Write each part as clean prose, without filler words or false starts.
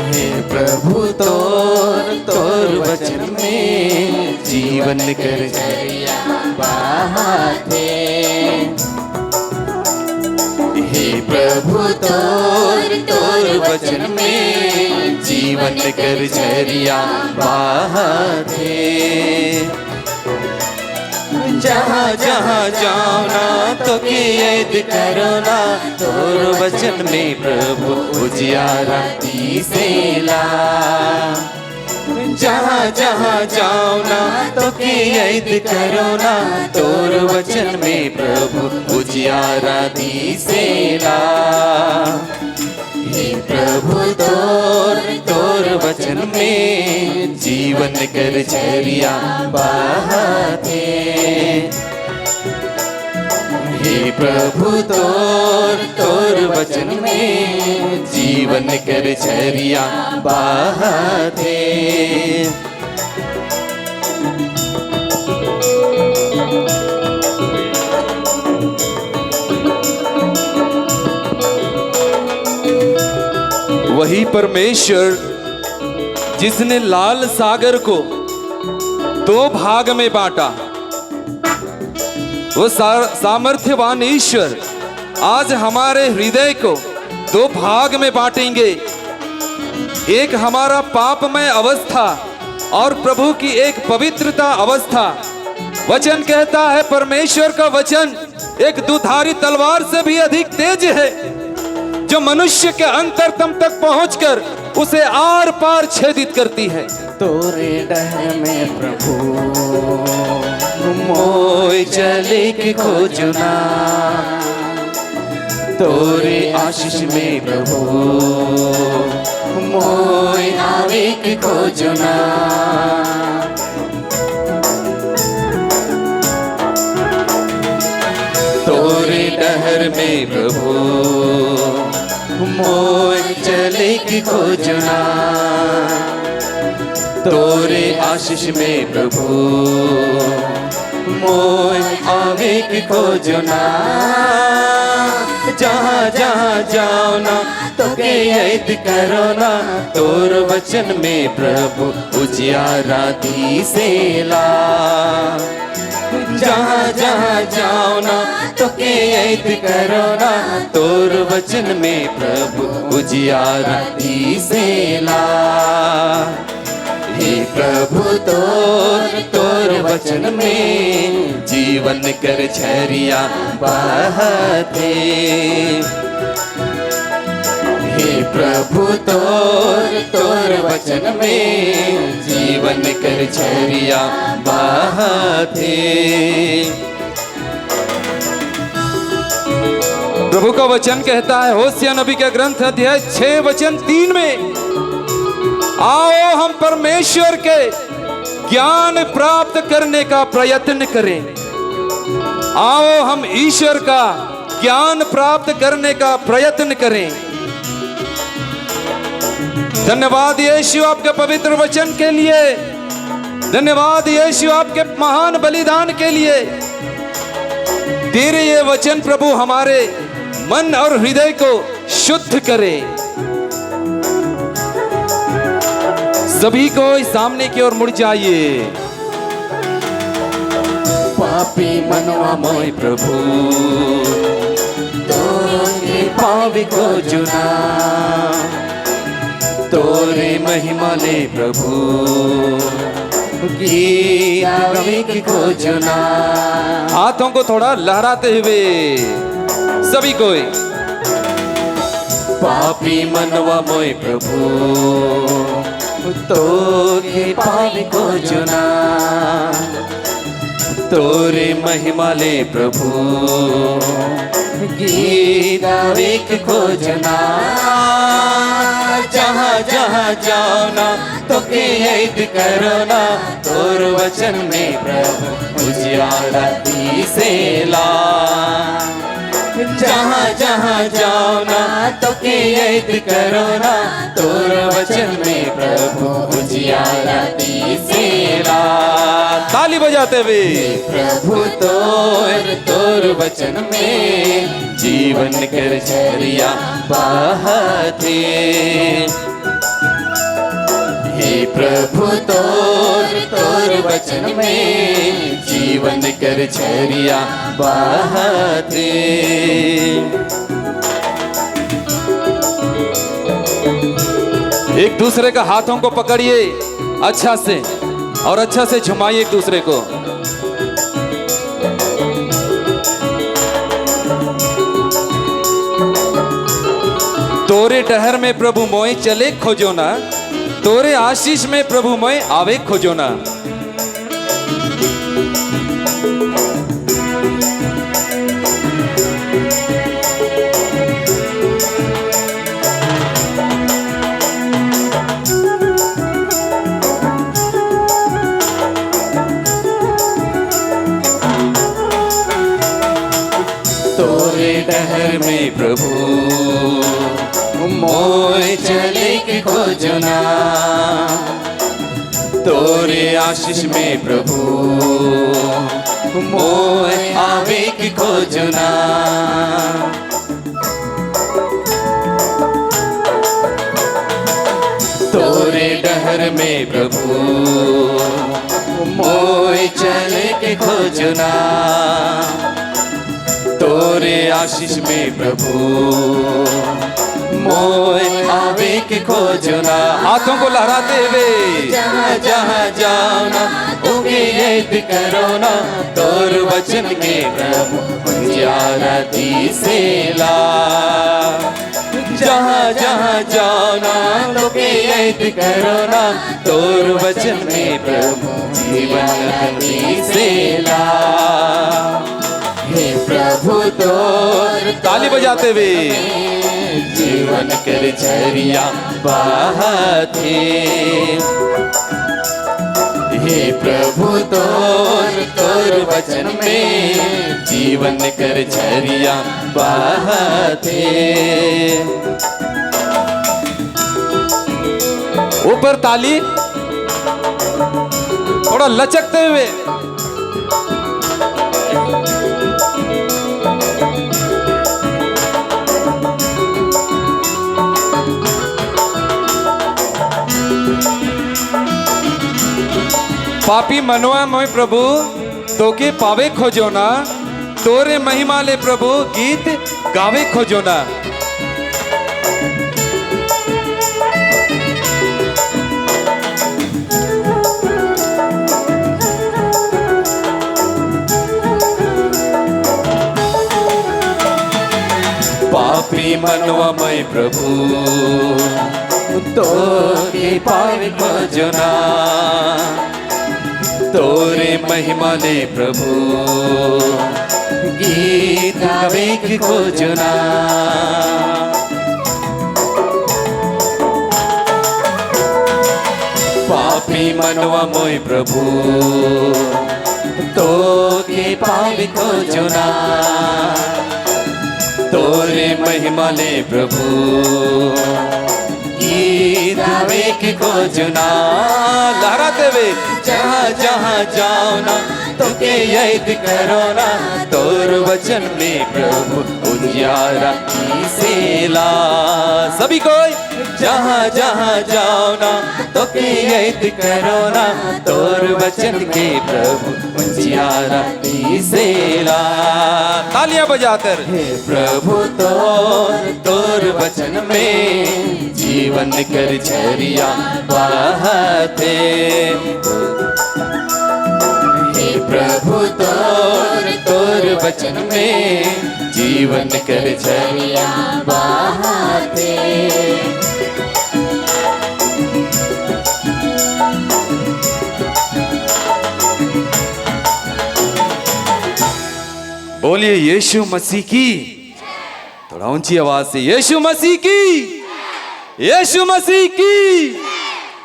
हे प्रभु तोर वचन में जीवन कर झरिया बहाते। हे प्रभु तोर वचन में जीवन कर झरिया बहाते। जहाँ जहाँ जाओ ना तो की याद करो ना, तोर वचन में प्रभु उजियारा दिसेला। जहाँ जहाँ जाओ ना तो की याद करो ना, तोर वचन में प्रभु उजियारा दिसेला। हे प्रभु तोर वचन में जीवन कर झरिया बहाते। हे प्रभु तोर वचन में जीवन कर झरिया बहाते। वही परमेश्वर जिसने लाल सागर को दो भाग में बांटा, वो सामर्थ्यवान ईश्वर आज हमारे हृदय को दो भाग में बांटेंगे। एक हमारा पापमय अवस्था और प्रभु की एक पवित्रता अवस्था। वचन कहता है, परमेश्वर का वचन एक दुधारी तलवार से भी अधिक तेज है, जो मनुष्य के अंतरतम तक पहुंचकर उसे आर पार छेदित करती है। तोरे डर में प्रभु मोय चले के खोजना, तोरे आशीष में प्रभु मोय आवे के खोजना। तोरे डहर में प्रभु मोय चले की खोजना, तोरे आशीष में प्रभु मोय आवे की खोजना। जहाँ जहाँ जाओ ना तो के याद करो ना, तोर वचन में प्रभु उजियारा दिसेला। जहाँ जहाँ जाओ ना तो के याद करो ना, तोर वचन में प्रभु उजियारा दिसेला। हे प्रभु तोर वचन में जीवन कर झरिया बहाते। हे प्रभु तोर वचन में जीवन कर झरिया बहाते। प्रभु का वचन कहता है होसिया नबी के ग्रंथ अध्याय 6 वचन 3 में, आओ हम परमेश्वर के ज्ञान प्राप्त करने का प्रयत्न करें। आओ हम ईश्वर का ज्ञान प्राप्त करने का प्रयत्न करें। धन्यवाद यीशु आपके पवित्र वचन के लिए। धन्यवाद यीशु आपके महान बलिदान के लिए। तेरे ये वचन प्रभु हमारे मन और हृदय को शुद्ध करे। सभी को इस सामने की ओर मुड़ जाइए। पापी मनवा मोय प्रभु तोरे पावे को चुना, तोरे महिमा ले प्रभु की आवे को चुना। हाथों को थोड़ा लहराते हुए सभी कोई। पापी मनवा मोय प्रभु तोरे पावे को चुना, तोरे महिमा ले प्रभु गीत गावे के खोजना। जहाँ जहाँ जाओ ना तो के याद करो ना, तोर वचन में प्रभु उजियारा दिसेला। जहाँ जहाँ जाओ ना तो के याद करो ना, तोर वचन में प्रभु उजियारा दिसेला। ताली बजाते हुए प्रभु तोर वचन में जीवन कर झरिया बहते। हे प्रभु तोर वचन में जीवन कर झरिया बहते। एक दूसरे का हाथों को पकड़िए अच्छा से और अच्छा से झुमाइए एक दूसरे को। तोरे डहर में प्रभु मोए चले खोजो ना, तोरे आशीष में प्रभु मोए आवे खोजो ना। तोरे डहर में प्रभु मोए चले के खोजना, तोरे आशीष में प्रभु मोए आवे के खोजना। तोरे डहर में प्रभु मोए चले के खोजना, तोरे आशीष में प्रभु मोए आवे के खोजना। हाथों को लहराते हुए जहाँ जहाँ जाओ ना उगे याद करो ना, तोर वचन के प्रभु उजियारा दिसेला। जहाँ जहाँ जाओ ना उगे याद करो ना, तोर वचन में प्रभु जीवन दिसेला। हे प्रभु तोर ताली बजाते हुए जीवन कर झरिया बहते। हे प्रभु तोर वचन में जीवन कर झरिया बहते। ऊपर ताली थोड़ा लचकते हुए। पापी मनवा मोय प्रभु तोके पावे खोजो ना, तोरे महिमा ले प्रभु गीत गावे खोजो ना। पापी मनवा मैं प्रभु तोके पावे खोजना, तोरे महिमा ले प्रभु गीत गावे के खोजना। पापी मनवा मोय प्रभु तोके पावे खोजना, तोरे महिमा ले प्रभु गीत गावे के खोजना। लहराते हुए जहाँ जहाँ जाओ ना तो के याद करो ना, तोर वचन में प्रभु उजियारा दिसेला। सभी कोई जहाँ जहाँ जाओ ना तो के याद करो ना, तोर वचन के प्रभु उजियारा दिसेला। तालियां बजाकर हे प्रभु तोर वचन में जीवन कर झरिया बहते। हे प्रभु तोर वचन में जीवन कर झरिया बहते। बोलिए यीशु मसीह की। थोड़ा ऊंची आवाज से यीशु मसीह की, यीशु मसीह की।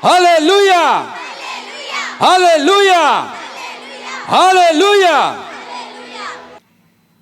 Hallelujah, hallelujah, hallelujah.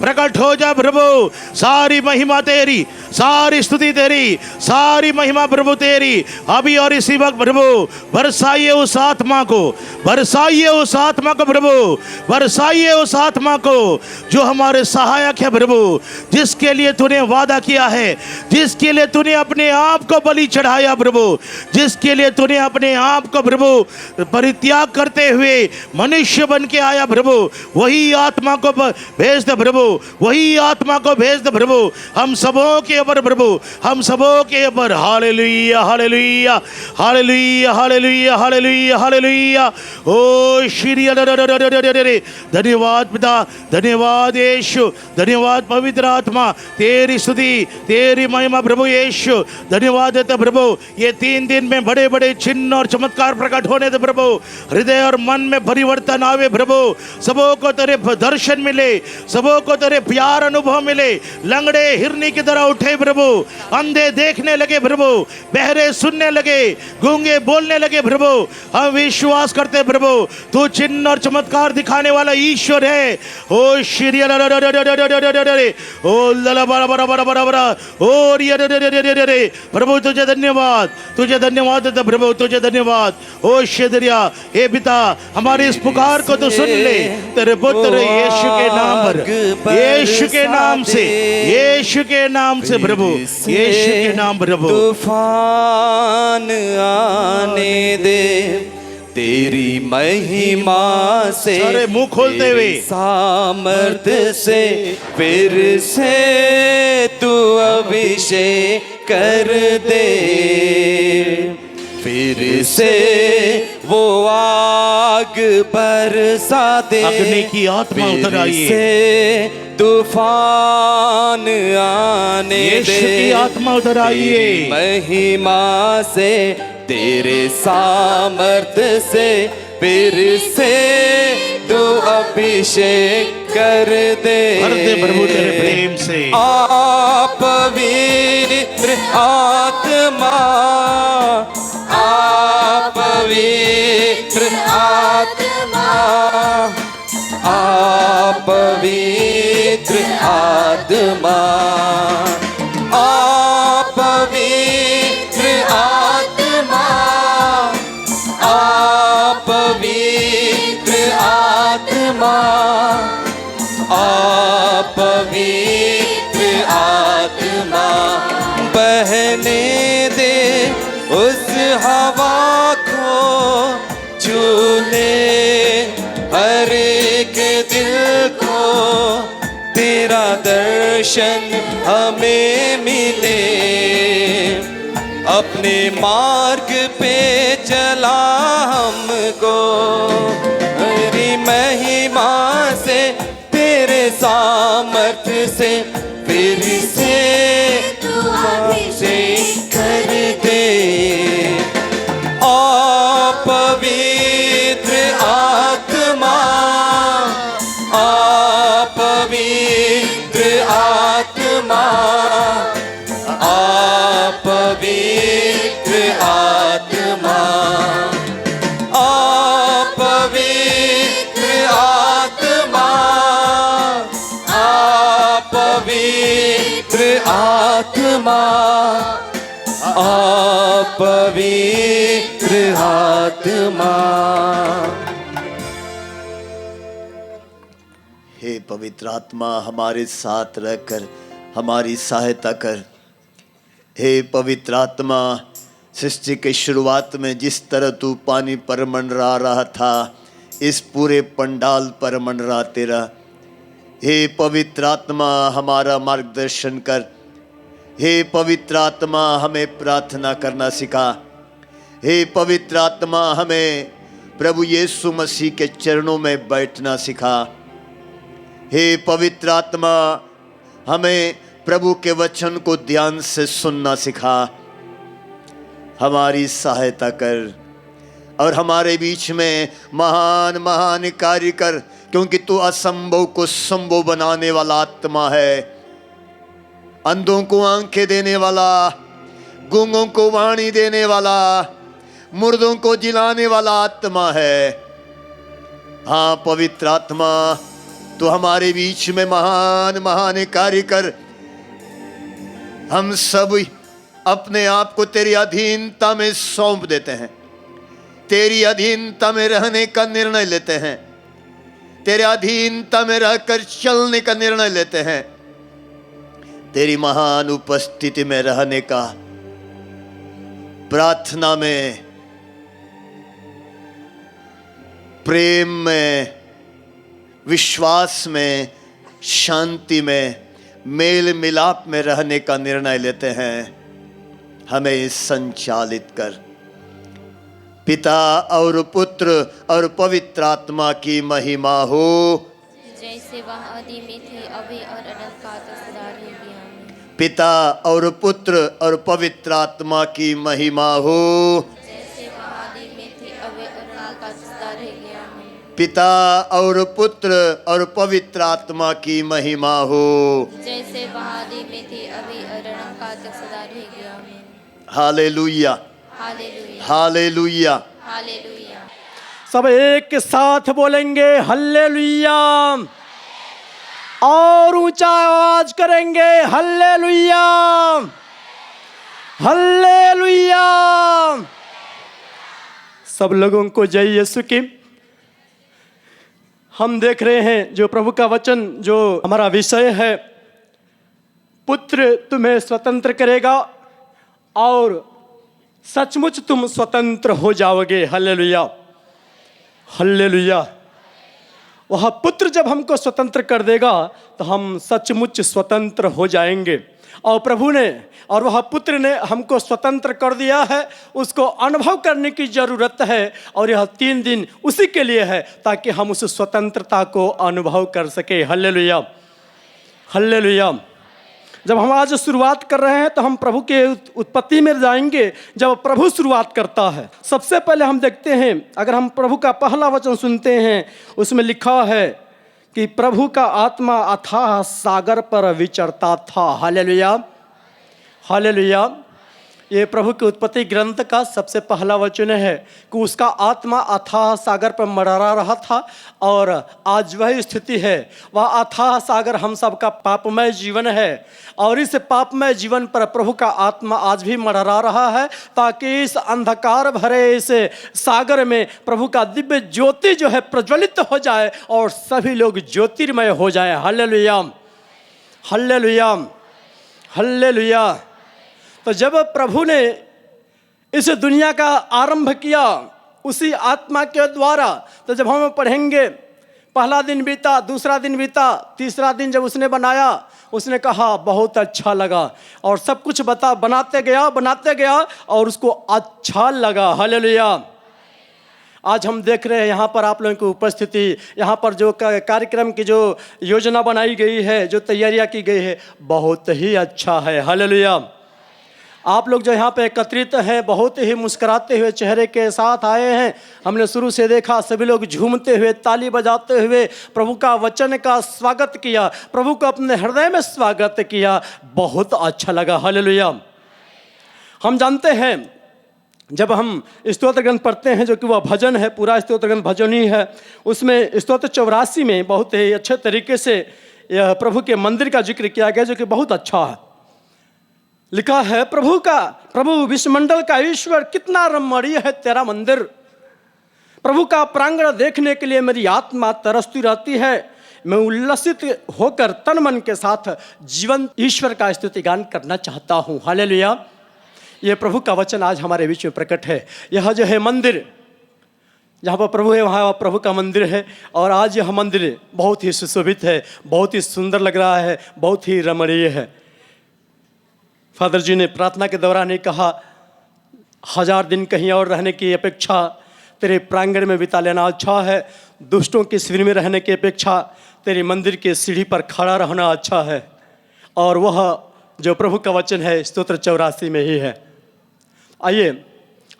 प्रकट हो जा प्रभु। सारी महिमा तेरी, सारी स्तुति तेरी, सारी महिमा प्रभु तेरी अभी और इसी वक्त प्रभु। बरसाइए उस आत्मा को, बरसाइए उस आत्मा को प्रभु, बरसाइए उस आत्मा को जो हमारे सहायक है प्रभु, जिसके लिए तूने वादा किया है, जिसके लिए तूने अपने आप को बलि चढ़ाया प्रभु, जिसके लिए तूने अपने आप को प्रभु परित्याग करते हुए मनुष्य बन के आया प्रभु, वही आत्मा को भेज दे प्रभु, वही आत्मा को भेज दे प्रभु हम सबों के ऊपर प्रभु, हम सबों के ऊपर। Hallelujah hallelujah hallelujah hallelujah hallelujah hallelujah. ओ श्री धन्यवाद पिता, धन्यवाद यीशु, धन्यवाद पवित्र आत्मा, तेरी स्तुति तेरी महिमा प्रभु यीशु। धन्यवाद देते प्रभु, ये 3 दिन में बड़े बड़े चिन्ह और चमत्कार प्रकट होने दे प्रभु, हृदय और मन में परिवर्तन आवे प्रभु, सबों को तेरे दर्शन मिले, सबों को तेरे प्यार अनुभव मिले, लंगड़े हिरनी की तरह उठे प्रभु, अंधे देखने लगे प्रभु, बहरे सुनने लगे, गूंगे बोलने लगे प्रभु। हम विश्वास करते प्रभु, तू चिन्ह और चमत्कार दिखाने वाला ईश्वर है। ओ श्री ओ लला बरा बरा बरा बरा बरा ओ रे प्रभु, तुझे धन्यवाद, तुझे धन्यवाद देते प्रभु, तुझे धन्यवाद। ओ शेदरिया, हे पिता, हमारी इस पुकार को तो सुन ले, तेरे पुत्र यीशु के नाम पर, यीशु के नाम से, यीशु के नाम से प्रभु, यीशु के नाम प्रभु। तूफान आने दे तेरी महिमा से, सारे मुंह खोलते हुए, सामर्थ्य से फिर से तू अभिषेक कर दे, फिर से वो आग बरसा दे, अग्नि की आत्मा उतर आइए, से तूफान आने दे, यीशु की आत्मा उतर आइए, तेरी महिमा से, तेरे सामर्थ्य से फिर से तू अभिषेक कर दे, भर दे प्रभु तेरे प्रेम से। आप पवित्र आत्मा, आप पवित्र आत्मा, आप पवित्र आत्मा, आप पवित्र आत्मा, आप पवित्र आत्मा, आप पवित्र आत्मा, बहने दे उस हवा को, झूले हर एक दिल को, तेरा दर्शन हमें मिले, अपने मार्ग पे चला हमको, तेरी महिमा से, तेरे सामर्थ्य से फिर से तू अभिषेक कर दे। आप पवित्र आत्मा, आप पवित्र आत्मा, आप पवित्र आत्मा, आप पवित्र आत्मा, आप पवित्र आत्मा, आप पवित्र आत्मा। हे पवित्र आत्मा, हमारे साथ रहकर हमारी सहायता कर। हे पवित्र आत्मा, सृष्टि के शुरुआत में जिस तरह तू पानी पर मंडरा रहा था, इस पूरे पंडाल पर मंडरा तेरा। हे पवित्र आत्मा, हमारा मार्गदर्शन कर। हे पवित्र आत्मा, हमें प्रार्थना करना सिखा। हे पवित्र आत्मा, हमें प्रभु यीशु मसीह के चरणों में बैठना सिखा। हे पवित्र आत्मा, हमें प्रभु के वचन को ध्यान से सुनना सिखा। हमारी सहायता कर और हमारे बीच में महान महान कार्य कर, क्योंकि तू असंभव को संभव बनाने वाला आत्मा है। अंधों को आंखें देने वाला, गूंगों को वाणी देने वाला, मुर्दों को जिलाने वाला आत्मा है। हाँ पवित्र आत्मा, तो हमारे बीच में महान महान कार्य कर। हम सब अपने आप को तेरी अधीनता में सौंप देते हैं, तेरी अधीनता में रहने का निर्णय लेते हैं, तेरे अधीनता में रहकर चलने का निर्णय लेते हैं, तेरी महान उपस्थिति में रहने का, प्रार्थना में, प्रेम में, विश्वास में, शांति में, मेल मिलाप में रहने का निर्णय लेते हैं। हमें संचालित कर। पिता और पुत्र और पवित्र आत्मा की महिमा हो, जैसे वह आदि में थी अभी और अनंत काल तक सदा रहेगी। आमीन। पिता और पुत्र और पवित्र आत्मा की महिमा हो, जैसे वह आदि में थी अभी और अनंत काल तक सदा रहेगी। आमीन। पिता और पुत्र और पवित्र आत्मा की महिमा हो। जैसे वह आदि में थी अभी और अनंत काल तक सदा रहेगी। आमीन। Hallelujah, hallelujah, hallelujah. हालेलुया। सब एक के साथ बोलेंगे हल्लेलुया, और ऊंचा आवाज करेंगे हल्लेलुया, हल्लेलुया। सब लोगों को जय यीशु की। हम देख रहे हैं जो प्रभु का वचन, जो हमारा विषय है, पुत्र तुम्हें स्वतंत्र करेगा और सचमुच तुम स्वतंत्र हो जाओगे। Hallelujah, hallelujah. वह पुत्र जब हमको स्वतंत्र कर देगा तो हम सचमुच स्वतंत्र हो जाएंगे। और प्रभु ने और वह पुत्र ने हमको स्वतंत्र कर दिया है, उसको अनुभव करने की ज़रूरत है। और यह 3 दिन उसी के लिए है ताकि हम उस स्वतंत्रता को अनुभव कर सके। Hallelujah, hallelujah. जब हम आज शुरुआत कर रहे हैं तो हम प्रभु के उत्पत्ति में जाएंगे। जब प्रभु शुरुआत करता है, सबसे पहले हम देखते हैं, अगर हम प्रभु का पहला वचन सुनते हैं, उसमें लिखा है कि प्रभु का आत्मा अथाह सागर पर विचरता था। Hallelujah, hallelujah. ये प्रभु के उत्पत्ति ग्रंथ का सबसे पहला वचन है कि उसका आत्मा अथाह सागर पर मररा रहा था। और आज वही स्थिति है। वह अथाह सागर हम सब का पापमय जीवन है, और इस पापमय जीवन पर प्रभु का आत्मा आज भी मररा रहा है, ताकि इस अंधकार भरे इस सागर में प्रभु का दिव्य ज्योति जो है प्रज्वलित हो जाए और सभी लोग ज्योतिर्मय हो जाए। Hallelujah, hallelujah, hallelujah. तो जब प्रभु ने इस दुनिया का आरंभ किया उसी आत्मा के द्वारा, तो जब हम पढ़ेंगे, पहला दिन बीता, दूसरा दिन बीता, तीसरा दिन जब उसने बनाया, उसने कहा बहुत अच्छा लगा, और सब कुछ बनाते गया और उसको अच्छा लगा। हालेलुया। आज हम देख रहे हैं यहाँ पर आप लोगों की उपस्थिति, यहाँ पर जो कार्यक्रम की जो योजना बनाई गई है, जो तैयारियाँ की गई है, बहुत ही अच्छा है। हालेलुया। आप लोग जो यहाँ पे एकत्रित हैं, बहुत ही मुस्कुराते हुए चेहरे के साथ आए हैं। हमने शुरू से देखा सभी लोग झूमते हुए, ताली बजाते हुए प्रभु का वचन का स्वागत किया, प्रभु को अपने हृदय में स्वागत किया। बहुत अच्छा लगा। हालेलुया। हम जानते हैं जब हम स्तोत्र ग्रंथ पढ़ते हैं, जो कि वह भजन है, पूरा स्तोत्र ग्रंथ भजन ही है, उसमें स्तोत्र 84 में बहुत ही अच्छे तरीके से यह प्रभु के मंदिर का जिक्र किया गया, जो कि बहुत अच्छा है। लिखा है, प्रभु विश्वमंडल का ईश्वर, कितना रमणीय है तेरा मंदिर। प्रभु का प्रांगण देखने के लिए मेरी आत्मा तरसती रहती है। मैं उल्लसित होकर तन मन के साथ जीवन ईश्वर का स्तुति गान करना चाहता हूँ। हालेलुया। ये प्रभु का वचन आज हमारे बीच में प्रकट है। यह जो है मंदिर, जहाँ पर प्रभु है वहाँ प्रभु का मंदिर है। और आज यह मंदिर बहुत ही सुशोभित है, बहुत ही सुंदर लग रहा है, बहुत ही रमणीय है। फादर जी ने प्रार्थना के दौरान ही कहा, 1000 दिन कहीं और रहने की अपेक्षा तेरे प्रांगण में बिता लेना अच्छा है। दुष्टों के शिविर में रहने की अपेक्षा तेरे मंदिर के सीढ़ी पर खड़ा रहना अच्छा है। और वह जो प्रभु का वचन है स्तोत्र 84 में ही है। आइए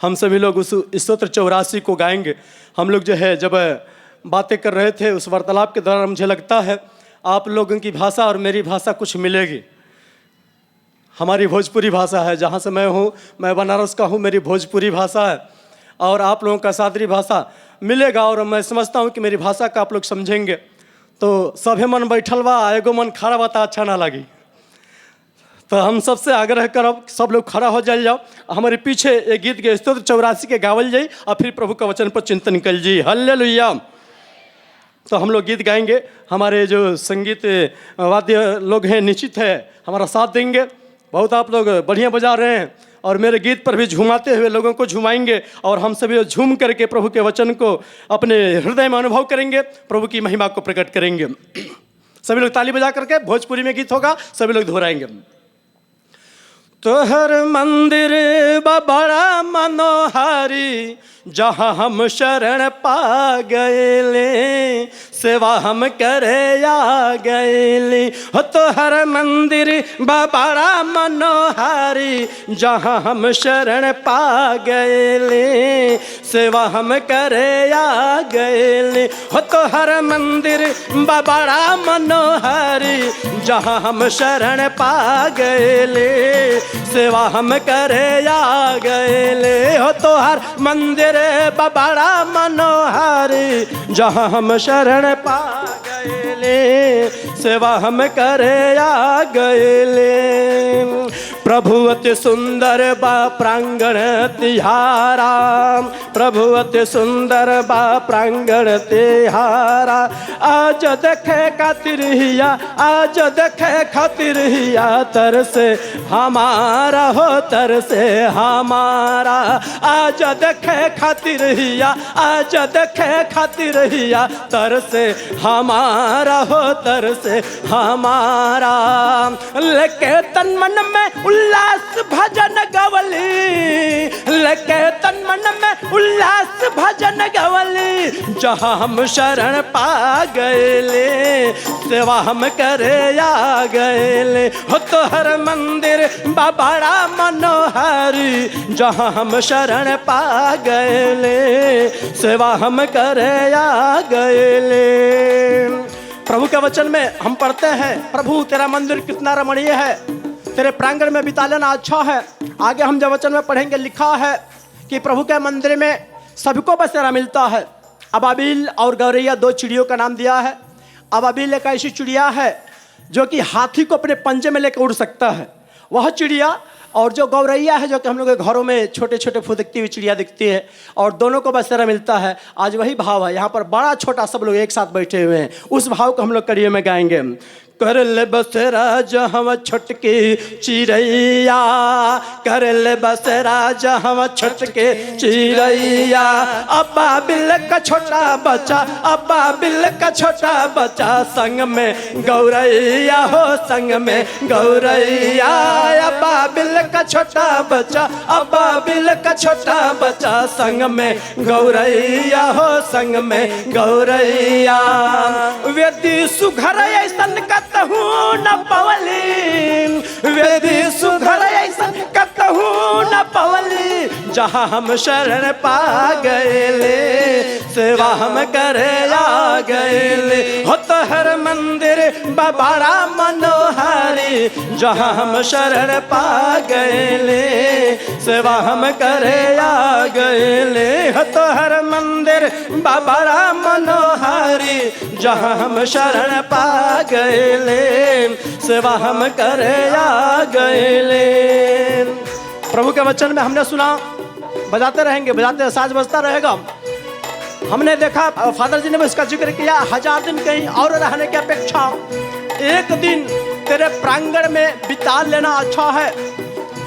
हम सभी लोग उस स्तोत्र 84 को गाएंगे। हम लोग जो है जब बातें कर रहे थे उस वार्तालाप के दौरान मुझे लगता है आप लोगों की भाषा और मेरी भाषा कुछ मिलेगी। हमारी भोजपुरी भाषा है, जहाँ से मैं हूँ, मैं बनारस का हूँ, मेरी भोजपुरी भाषा है, और आप लोगों का सादरी भाषा मिलेगा। और मैं समझता हूँ कि मेरी भाषा का आप लोग समझेंगे। तो सभे मन बैठल बा, एगो मन खड़ा बा, तो अच्छा ना लगी। तो हम सबसे आग्रह करब सब लोग खड़ा हो जाए जाओ, हमारे पीछे एक गीत के स्तोत्र 84 के गावल जाई और फिर प्रभु का वचन पर चिंतन कर जी। हल्लेलुया। तो हम लोग गीत गाएंगे, हमारे जो संगीत वाद्य लोग हैं निश्चित है हमारा साथ देंगे। बहुत आप लोग बढ़िया बजा रहे हैं और मेरे गीत पर भी झूमाते हुए लोगों को झुमाएंगे और हम सभी झूम करके प्रभु के वचन को अपने हृदय में अनुभव करेंगे, प्रभु की महिमा को प्रकट करेंगे। सभी लोग ताली बजा करके, भोजपुरी में गीत होगा, सभी लोग दोहराएंगे। तोहर मंदिर बड़ा मनोहारी, जहाँ हम शरण पा गए, सेवा हम करे आ गए। हो तोहर मंदिर बड़ा मनोहारी, जहाँ हम शरण पा गए, सेवा हम करे आ गए। हो तोहर मंदिर बड़ा मनोहारी, जहाँ हम शरण पा गए, सेवा हम करे आ गए। हो तोहर मंदिर बड़ा मनोहारी, जहाँ हम शरण पा गए, सेवा हम करे आ गए। प्रभु अति सुंदर बा प्रांगण तिहारा, प्रभु अति सुंदर बा प्रांगण तिहारा। आज देखे खातिर हिया, आज देखे खातिर हिया, तरसे हमारा हो तरसे हमारा। आज देखे खातिर हिया, आज देखे खातिर हिया, तरसे हमारा हो तरसे हमारा। लेके तन मन में उल्लास भजन गवली, लेके तन मन में उल्लास भजन गवली, जहाँ हम शरण पा गए, सेवा हम करे आ गए। हो तोहर मंदिर बड़ा मनोहारी, जहाँ हम शरण पा गए, सेवा हम करे आ गए। प्रभु के वचन में हम पढ़ते हैं, प्रभु तेरा मंदिर कितना रमणीय है, तेरे प्रांगण में बिता लेना अच्छा है। आगे हम जब वचन में पढ़ेंगे, लिखा है कि प्रभु के मंदिर में सबको बसेरा मिलता है। अबाबिल और गौरैया दो चिड़ियों का नाम दिया है। अबाबिल एक ऐसी चिड़िया है जो कि हाथी को अपने पंजे में लेकर उड़ सकता है, वह चिड़िया। और जो गौरैया है जो कि हम लोग के घरों में छोटे छोटे फुदकती हुई चिड़िया दिखती है, और दोनों को बसेरा मिलता है। आज वही भाव है, यहाँ पर बड़ा छोटा सब लोग एक साथ बैठे हुए हैं, उस भाव को हम लोग कड़ियों में गाएंगे। कर ले बसेरा जहाँ छोटके चिड़ैया, कर ले बसेरा जहाँ छोटके चिड़ैया। अब्बा बिल का छोटा बच्चा, अब्बा बिल का छोटा बच्चा, संग में गौरैया हो संग में गौरैया। अब्बा बिल का छोटा बच्चा, अब्बा बिल का छोटा बच्चा, संग में गौरैया हो संग में गौरैया। वेदी सुघर ऐसन कतहू न पवली, वेदी सुघर ऐसन कतहू न पवली, जहाँ हम शरण पा गए, सेवा हम करे आ गए। हो तोहर मंदिर बड़ा मनोहारी, जहाँ हम शरण पा गए, सेवा हम करे आ गए। हो तोहर मंदिर बड़ा मनोहारी, जहाँ हम शरण पा गए, सेवा हम करे आ गए। प्रभु के वचन में हमने सुना, बजाते रहेंगे, बजाते साज बजता रहेगा। हमने देखा, फादर जी ने भी इसका जिक्र किया, 1000 दिन कहीं और रहने की अपेक्षा एक दिन तेरे प्रांगण में बिता लेना अच्छा है।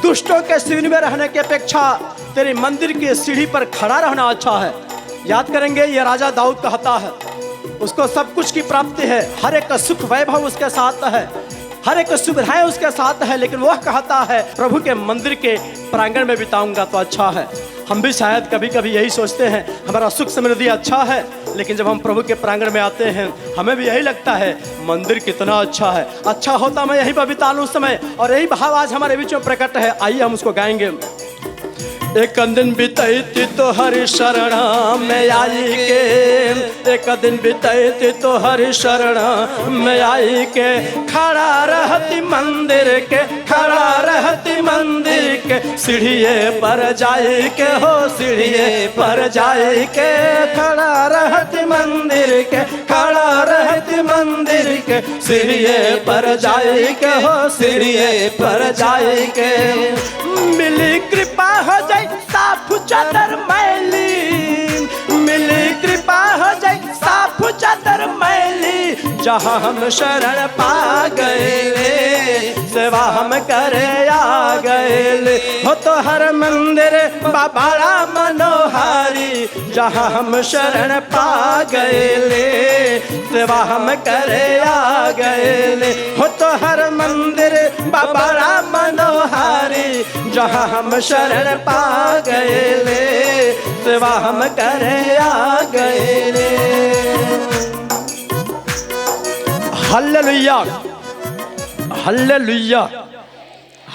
दुष्टों के शिविर में रहने की अपेक्षा तेरे मंदिर की सीढ़ी पर खड़ा रहना अच्छा है। याद करेंगे, ये राजा दाऊद कहता है, उसको सब कुछ की प्राप्ति है, हर एक का सुख वैभव उसके साथ है, हर एक सुविधाएं उसके साथ है, लेकिन वह कहता है प्रभु के मंदिर के प्रांगण में बिताऊंगा तो अच्छा है। हम भी शायद कभी कभी यही सोचते हैं, हमारा सुख समृद्धि अच्छा है, लेकिन जब हम प्रभु के प्रांगण में आते हैं हमें भी यही लगता है मंदिर कितना अच्छा है, अच्छा होता मैं यहीं पर बिता लूं समय। और यही भाव आज हमारे बीच में प्रकट है, आइए हम उसको गाएंगे। एक दिन बितैती तो हरि शरण में आई के, एक दिन बितैती तो हरि शरण में आई के, खड़ा रहती मंदिर के, खड़ा रहती मंदिर के, सीढ़िए पर जाई के हो, सीढ़िए पर जाई के, खड़ा रहती मंदिर के, खड़ा रहती मंदिर के, सीढ़िए पर जाई के हो, सीढ़िए पर जाई के। मिली कृपा हो जाए साफ चादर मैली, मिली कृपा हो जाए साफ चादर मैली, जहाँ हम शरण पा गए रे, सेवा हम करे आ गए हो तो हर मंदिर बड़ा मनोहारी, जहाँ हम शरण पा गए ले, सेवा हम करे आ गए हो तो हर मंदिर बड़ा मनोहारी, जहाँ हम शरण पा गए ले, सेवा हम करे आ गए ले। Hallelujah, hallelujah,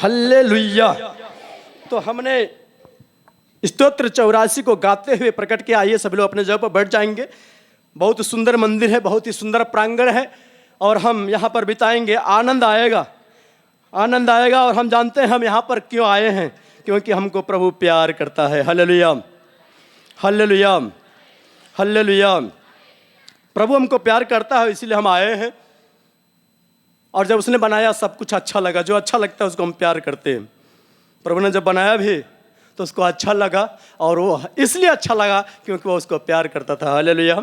hallelujah. तो हमने स्तोत्र 84 को गाते हुए प्रकट किया। आइए सब लोग अपने जगह पर बैठ जाएंगे। बहुत सुंदर मंदिर है, बहुत ही सुंदर प्रांगण है और हम यहाँ पर बिताएंगे। आनंद आएगा, आनंद आएगा। और हम जानते हैं हम यहाँ पर क्यों आए हैं, क्योंकि हमको प्रभु प्यार करता है। Hallelujah, hallelujah, hallelujah. प्रभु हमको प्यार करता है, इसीलिए हम आए हैं। और जब उसने बनाया सब कुछ अच्छा लगा। जो अच्छा लगता है उसको हम प्यार करते हैं। प्रभु ने जब बनाया भी तो उसको अच्छा लगा, और वो इसलिए अच्छा लगा क्योंकि वो उसको प्यार करता था। हालेलुया।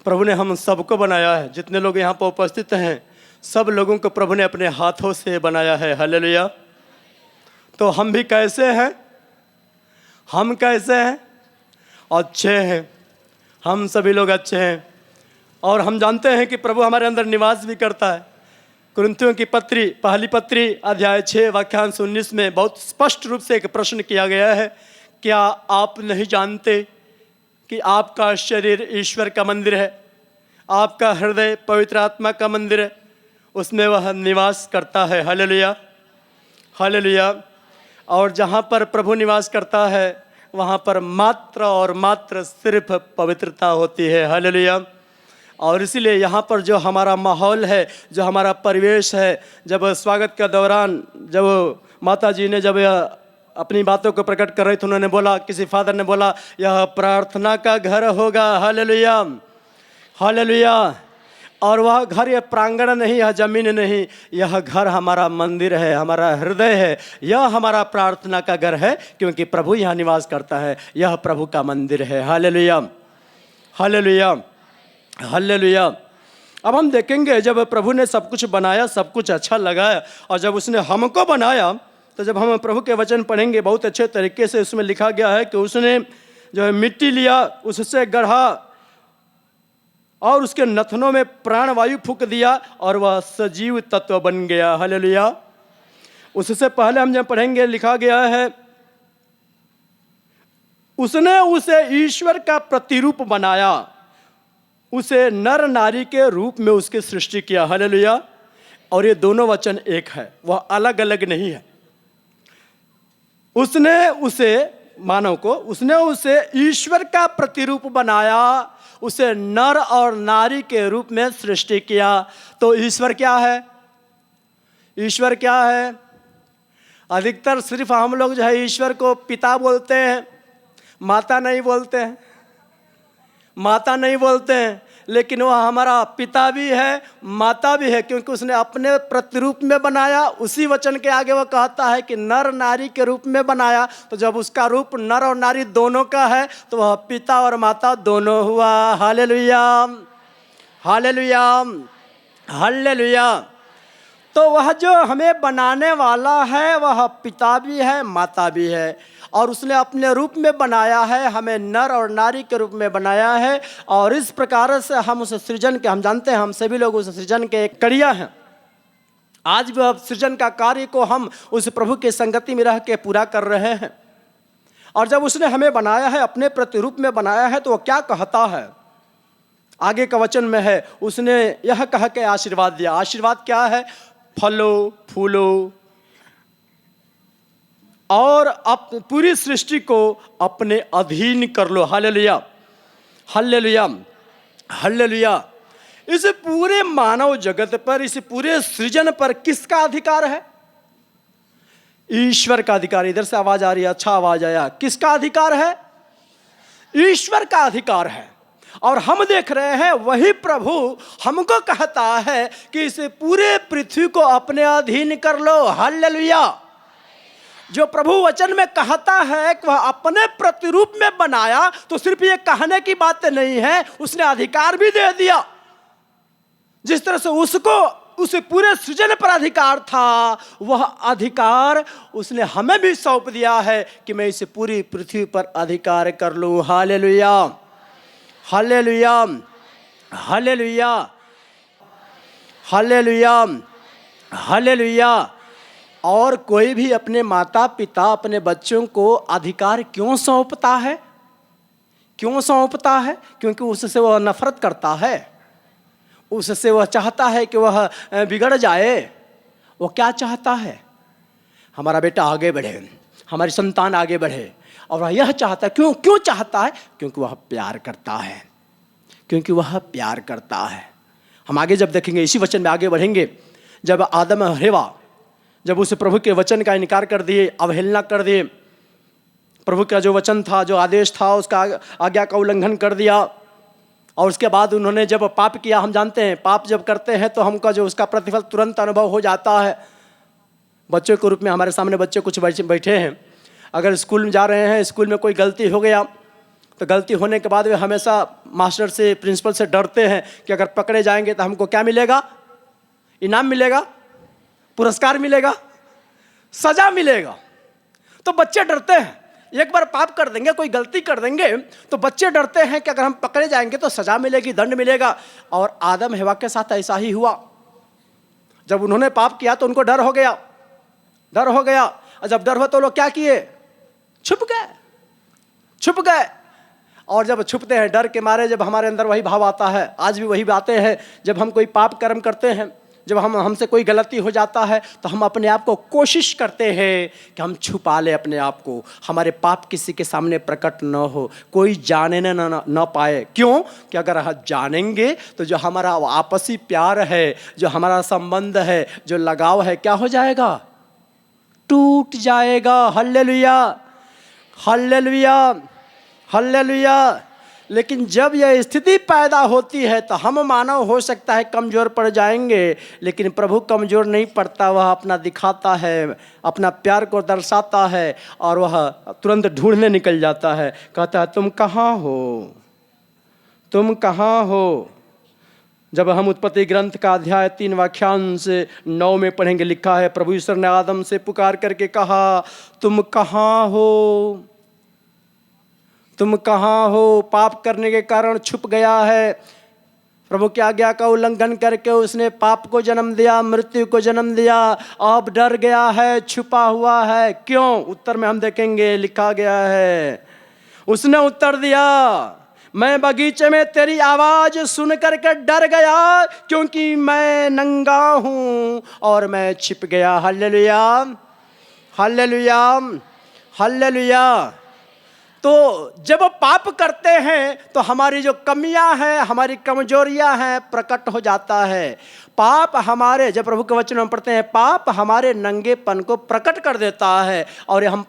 प्रभु ने हम सबको बनाया है। जितने लोग यहाँ पर उपस्थित हैं सब लोगों को प्रभु ने अपने हाथों से बनाया है। हालेलुया। तो हम भी कैसे हैं? हम कैसे हैं? अच्छे हैं। हम सभी लोग अच्छे हैं। और हम जानते हैं कि प्रभु हमारे अंदर निवास भी करता है। कुरिन्थियों की पत्री, पहली पत्री अध्याय 6 वाक्यांश 19 में बहुत स्पष्ट रूप से एक प्रश्न किया गया है। क्या आप नहीं जानते कि आपका शरीर ईश्वर का मंदिर है, आपका हृदय पवित्र आत्मा का मंदिर है, उसमें वह निवास करता है। Hallelujah, hallelujah. और जहाँ पर प्रभु निवास करता है वहाँ पर मात्र और मात्र सिर्फ पवित्रता होती है। हालेलुया। और इसीलिए यहाँ पर जो हमारा माहौल है, जो हमारा परिवेश है, जब स्वागत के दौरान जब माता जी ने जब अपनी बातों को प्रकट कर रहे थे, उन्होंने बोला, किसी फादर ने बोला, यह प्रार्थना का घर होगा। Hallelujah, hallelujah. और वह घर यह प्रांगण नहीं, यह जमीन नहीं, यह घर हमारा मंदिर है, हमारा हृदय है। यह हमारा प्रार्थना का घर है क्योंकि प्रभु यहाँ निवास करता है। यह प्रभु का मंदिर है। Hallelujah, hallelujah, hallelujah. अब हम देखेंगे जब प्रभु ने सब कुछ बनाया, सब कुछ अच्छा लगाया, और जब उसने हमको बनाया तो जब हम प्रभु के वचन पढ़ेंगे बहुत अच्छे तरीके से उसमें लिखा गया है कि उसने जो है मिट्टी लिया, उससे गढ़ा और उसके नथनों में प्राण वायु फूंक दिया और वह सजीव तत्व बन गया। हालेलुया। उससे पहले हम जब पढ़ेंगे लिखा गया है, उसने उसे ईश्वर का प्रतिरूप बनाया, उसे नर नारी के रूप में उसकी सृष्टि किया। हालेलुया। और ये दोनों वचन एक है, वह अलग अलग नहीं है। उसने उसे, मानव को, उसने उसे ईश्वर का प्रतिरूप बनाया, उसे नर और नारी के रूप में सृष्टि किया। तो ईश्वर क्या है? ईश्वर क्या है? अधिकतर सिर्फ हम लोग जो है ईश्वर को पिता बोलते हैं, माता नहीं बोलते हैं, माता नहीं बोलते हैं। लेकिन वह हमारा पिता भी है, माता भी है, क्योंकि उसने अपने प्रतिरूप में बनाया। उसी वचन के आगे वह कहता है कि नर नारी के रूप में बनाया। तो जब उसका रूप नर और नारी दोनों का है तो वह पिता और माता दोनों हुआ। Hallelujah, hallelujah, hallelujah. तो वह जो हमें बनाने वाला है वह पिता भी है, माता भी है, और उसने अपने रूप में बनाया है, हमें नर और नारी के रूप में बनाया है। और इस प्रकार से हम उस सृजन के, हम जानते हैं हम सभी लोग उस सृजन के एक कड़िया हैं। आज भी सृजन का कार्य को हम उस प्रभु के संगति में रह के पूरा कर रहे हैं। और जब उसने हमें बनाया है, अपने प्रतिरूप में बनाया है, तो वह क्या कहता है? आगे का वचन में है, उसने यह कह के आशीर्वाद दिया। आशीर्वाद क्या है? फलो फूलो, और पूरी सृष्टि को अपने अधीन कर लो। Hallelujah, hallelujah, hallelujah. इस पूरे मानव जगत पर, इस पूरे सृजन पर किसका अधिकार है? ईश्वर का अधिकार। इधर से आवाज आ रही है, अच्छा आवाज आया। किसका अधिकार है? ईश्वर का अधिकार है। और हम देख रहे हैं वही प्रभु हमको कहता है कि इस पूरे पृथ्वी को अपने अधीन कर लो। हालेलुया। जो प्रभु वचन में कहता है कि वह अपने प्रतिरूप में बनाया, तो सिर्फ ये कहने की बात नहीं है, उसने अधिकार भी दे दिया। जिस तरह से उसको उस पूरे सृजन पर अधिकार था, वह अधिकार उसने हमें भी सौंप दिया है कि मैं इस पूरी पृथ्वी पर अधिकार कर लूं। Hallelujah, hallelujah, hallelujah, hallelujah, hallelujah. और कोई भी अपने माता पिता, अपने बच्चों को अधिकार क्यों सौंपता है? क्यों सौंपता है? क्योंकि उससे वह नफरत करता है, उससे वह चाहता है कि वह बिगड़ जाए। वो क्या चाहता है? हमारा बेटा आगे बढ़े, हमारी संतान आगे बढ़े। और वह यह चाहता है। क्यों चाहता है? क्योंकि वह प्यार करता है, क्योंकि वह प्यार करता है। हम आगे जब देखेंगे, इसी वचन में आगे बढ़ेंगे, जब आदम और हव्वा जब उस प्रभु के वचन का इनकार कर दिए, अवहेलना कर दिए, प्रभु का जो वचन था, जो आदेश था, उसका आज्ञा का उल्लंघन कर दिया, और उसके बाद उन्होंने जब पाप किया, हम जानते हैं पाप जब करते हैं तो हमका जो उसका प्रतिफल तुरंत अनुभव हो जाता है। बच्चों के रूप में हमारे सामने बच्चे कुछ बैठे हैं। अगर स्कूल में जा रहे हैं, स्कूल में कोई गलती हो गया, तो गलती होने के बाद वे हमेशा मास्टर से, प्रिंसिपल से डरते हैं कि अगर पकड़े जाएंगे तो हमको क्या मिलेगा? इनाम मिलेगा, पुरस्कार मिलेगा, सजा मिलेगा। तो बच्चे डरते हैं। एक बार पाप कर देंगे, कोई गलती कर देंगे, तो बच्चे डरते हैं कि अगर हम पकड़े जाएंगे तो सजा मिलेगी, दंड मिलेगा। और आदम हव्वा के साथ ऐसा ही हुआ। जब उन्होंने पाप किया तो उनको डर हो गया, डर हो गया। और जब डर हुआ तो लोग क्या किए? छुप गए, छुप गए। और जब छुपते हैं डर के मारे, जब हमारे अंदर वही भाव आता है, आज भी वही बातें हैं, जब हम कोई पाप कर्म करते हैं, जब हमसे कोई गलती हो जाता है, तो हम अपने आप को कोशिश करते हैं कि हम छुपा ले अपने आप को, हमारे पाप किसी के सामने प्रकट न हो, कोई जाने न पाए। क्यों? कि अगर हम जानेंगे तो जो हमारा आपसी प्यार है, जो हमारा संबंध है, जो लगाव है, क्या हो जाएगा? टूट जाएगा। Hallelujah, hallelujah, hallelujah. लेकिन जब यह स्थिति पैदा होती है तो हम मानव हो सकता है कमज़ोर पड़ जाएंगे, लेकिन प्रभु कमज़ोर नहीं पड़ता। वह अपना दिखाता है, अपना प्यार को दर्शाता है, और वह तुरंत ढूंढने निकल जाता है। कहता है, तुम कहाँ हो, तुम कहाँ हो। जब हम उत्पत्ति ग्रंथ का अध्याय 3 वाक्यांश 9 में पढ़ेंगे, लिखा है, प्रभु ईश्वर ने आदम से पुकार करके कहा, तुम कहाँ हो, तुम कहाँ हो। पाप करने के कारण छुप गया है। प्रभु की आज्ञा का उल्लंघन करके उसने पाप को जन्म दिया, मृत्यु को जन्म दिया। अब डर गया है, छुपा हुआ है। क्यों? उत्तर में हम देखेंगे, लिखा गया है, उसने उत्तर दिया, मैं बगीचे में तेरी आवाज सुन करके डर गया, क्योंकि मैं नंगा हूं और मैं छिप गया। Hallelujah, hallelujah, hallelujah. तो जब पाप करते हैं तो हमारी जो कमियां हैं, हमारी कमजोरियां हैं, प्रकट हो जाता है। पाप हमारे, जब प्रभु के वचन में पढ़ते हैं, पाप हमारे नंगेपन को प्रकट कर देता है। और हम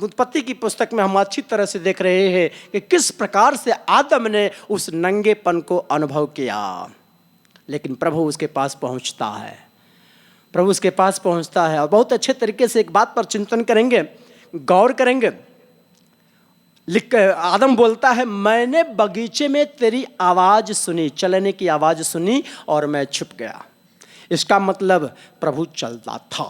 उत्पत्ति की पुस्तक में हम अच्छी तरह से देख रहे हैं कि किस प्रकार से आदम ने उस नंगेपन को अनुभव किया। लेकिन प्रभु उसके पास पहुंचता है, प्रभु उसके पास पहुंचता है। और बहुत अच्छे तरीके से एक बात पर चिंतन करेंगे, गौर करेंगे। आदम बोलता है, मैंने बगीचे में तेरी आवाज़ सुनी, चलने की आवाज़ सुनी और मैं छुप गया। इसका मतलब प्रभु चलता था।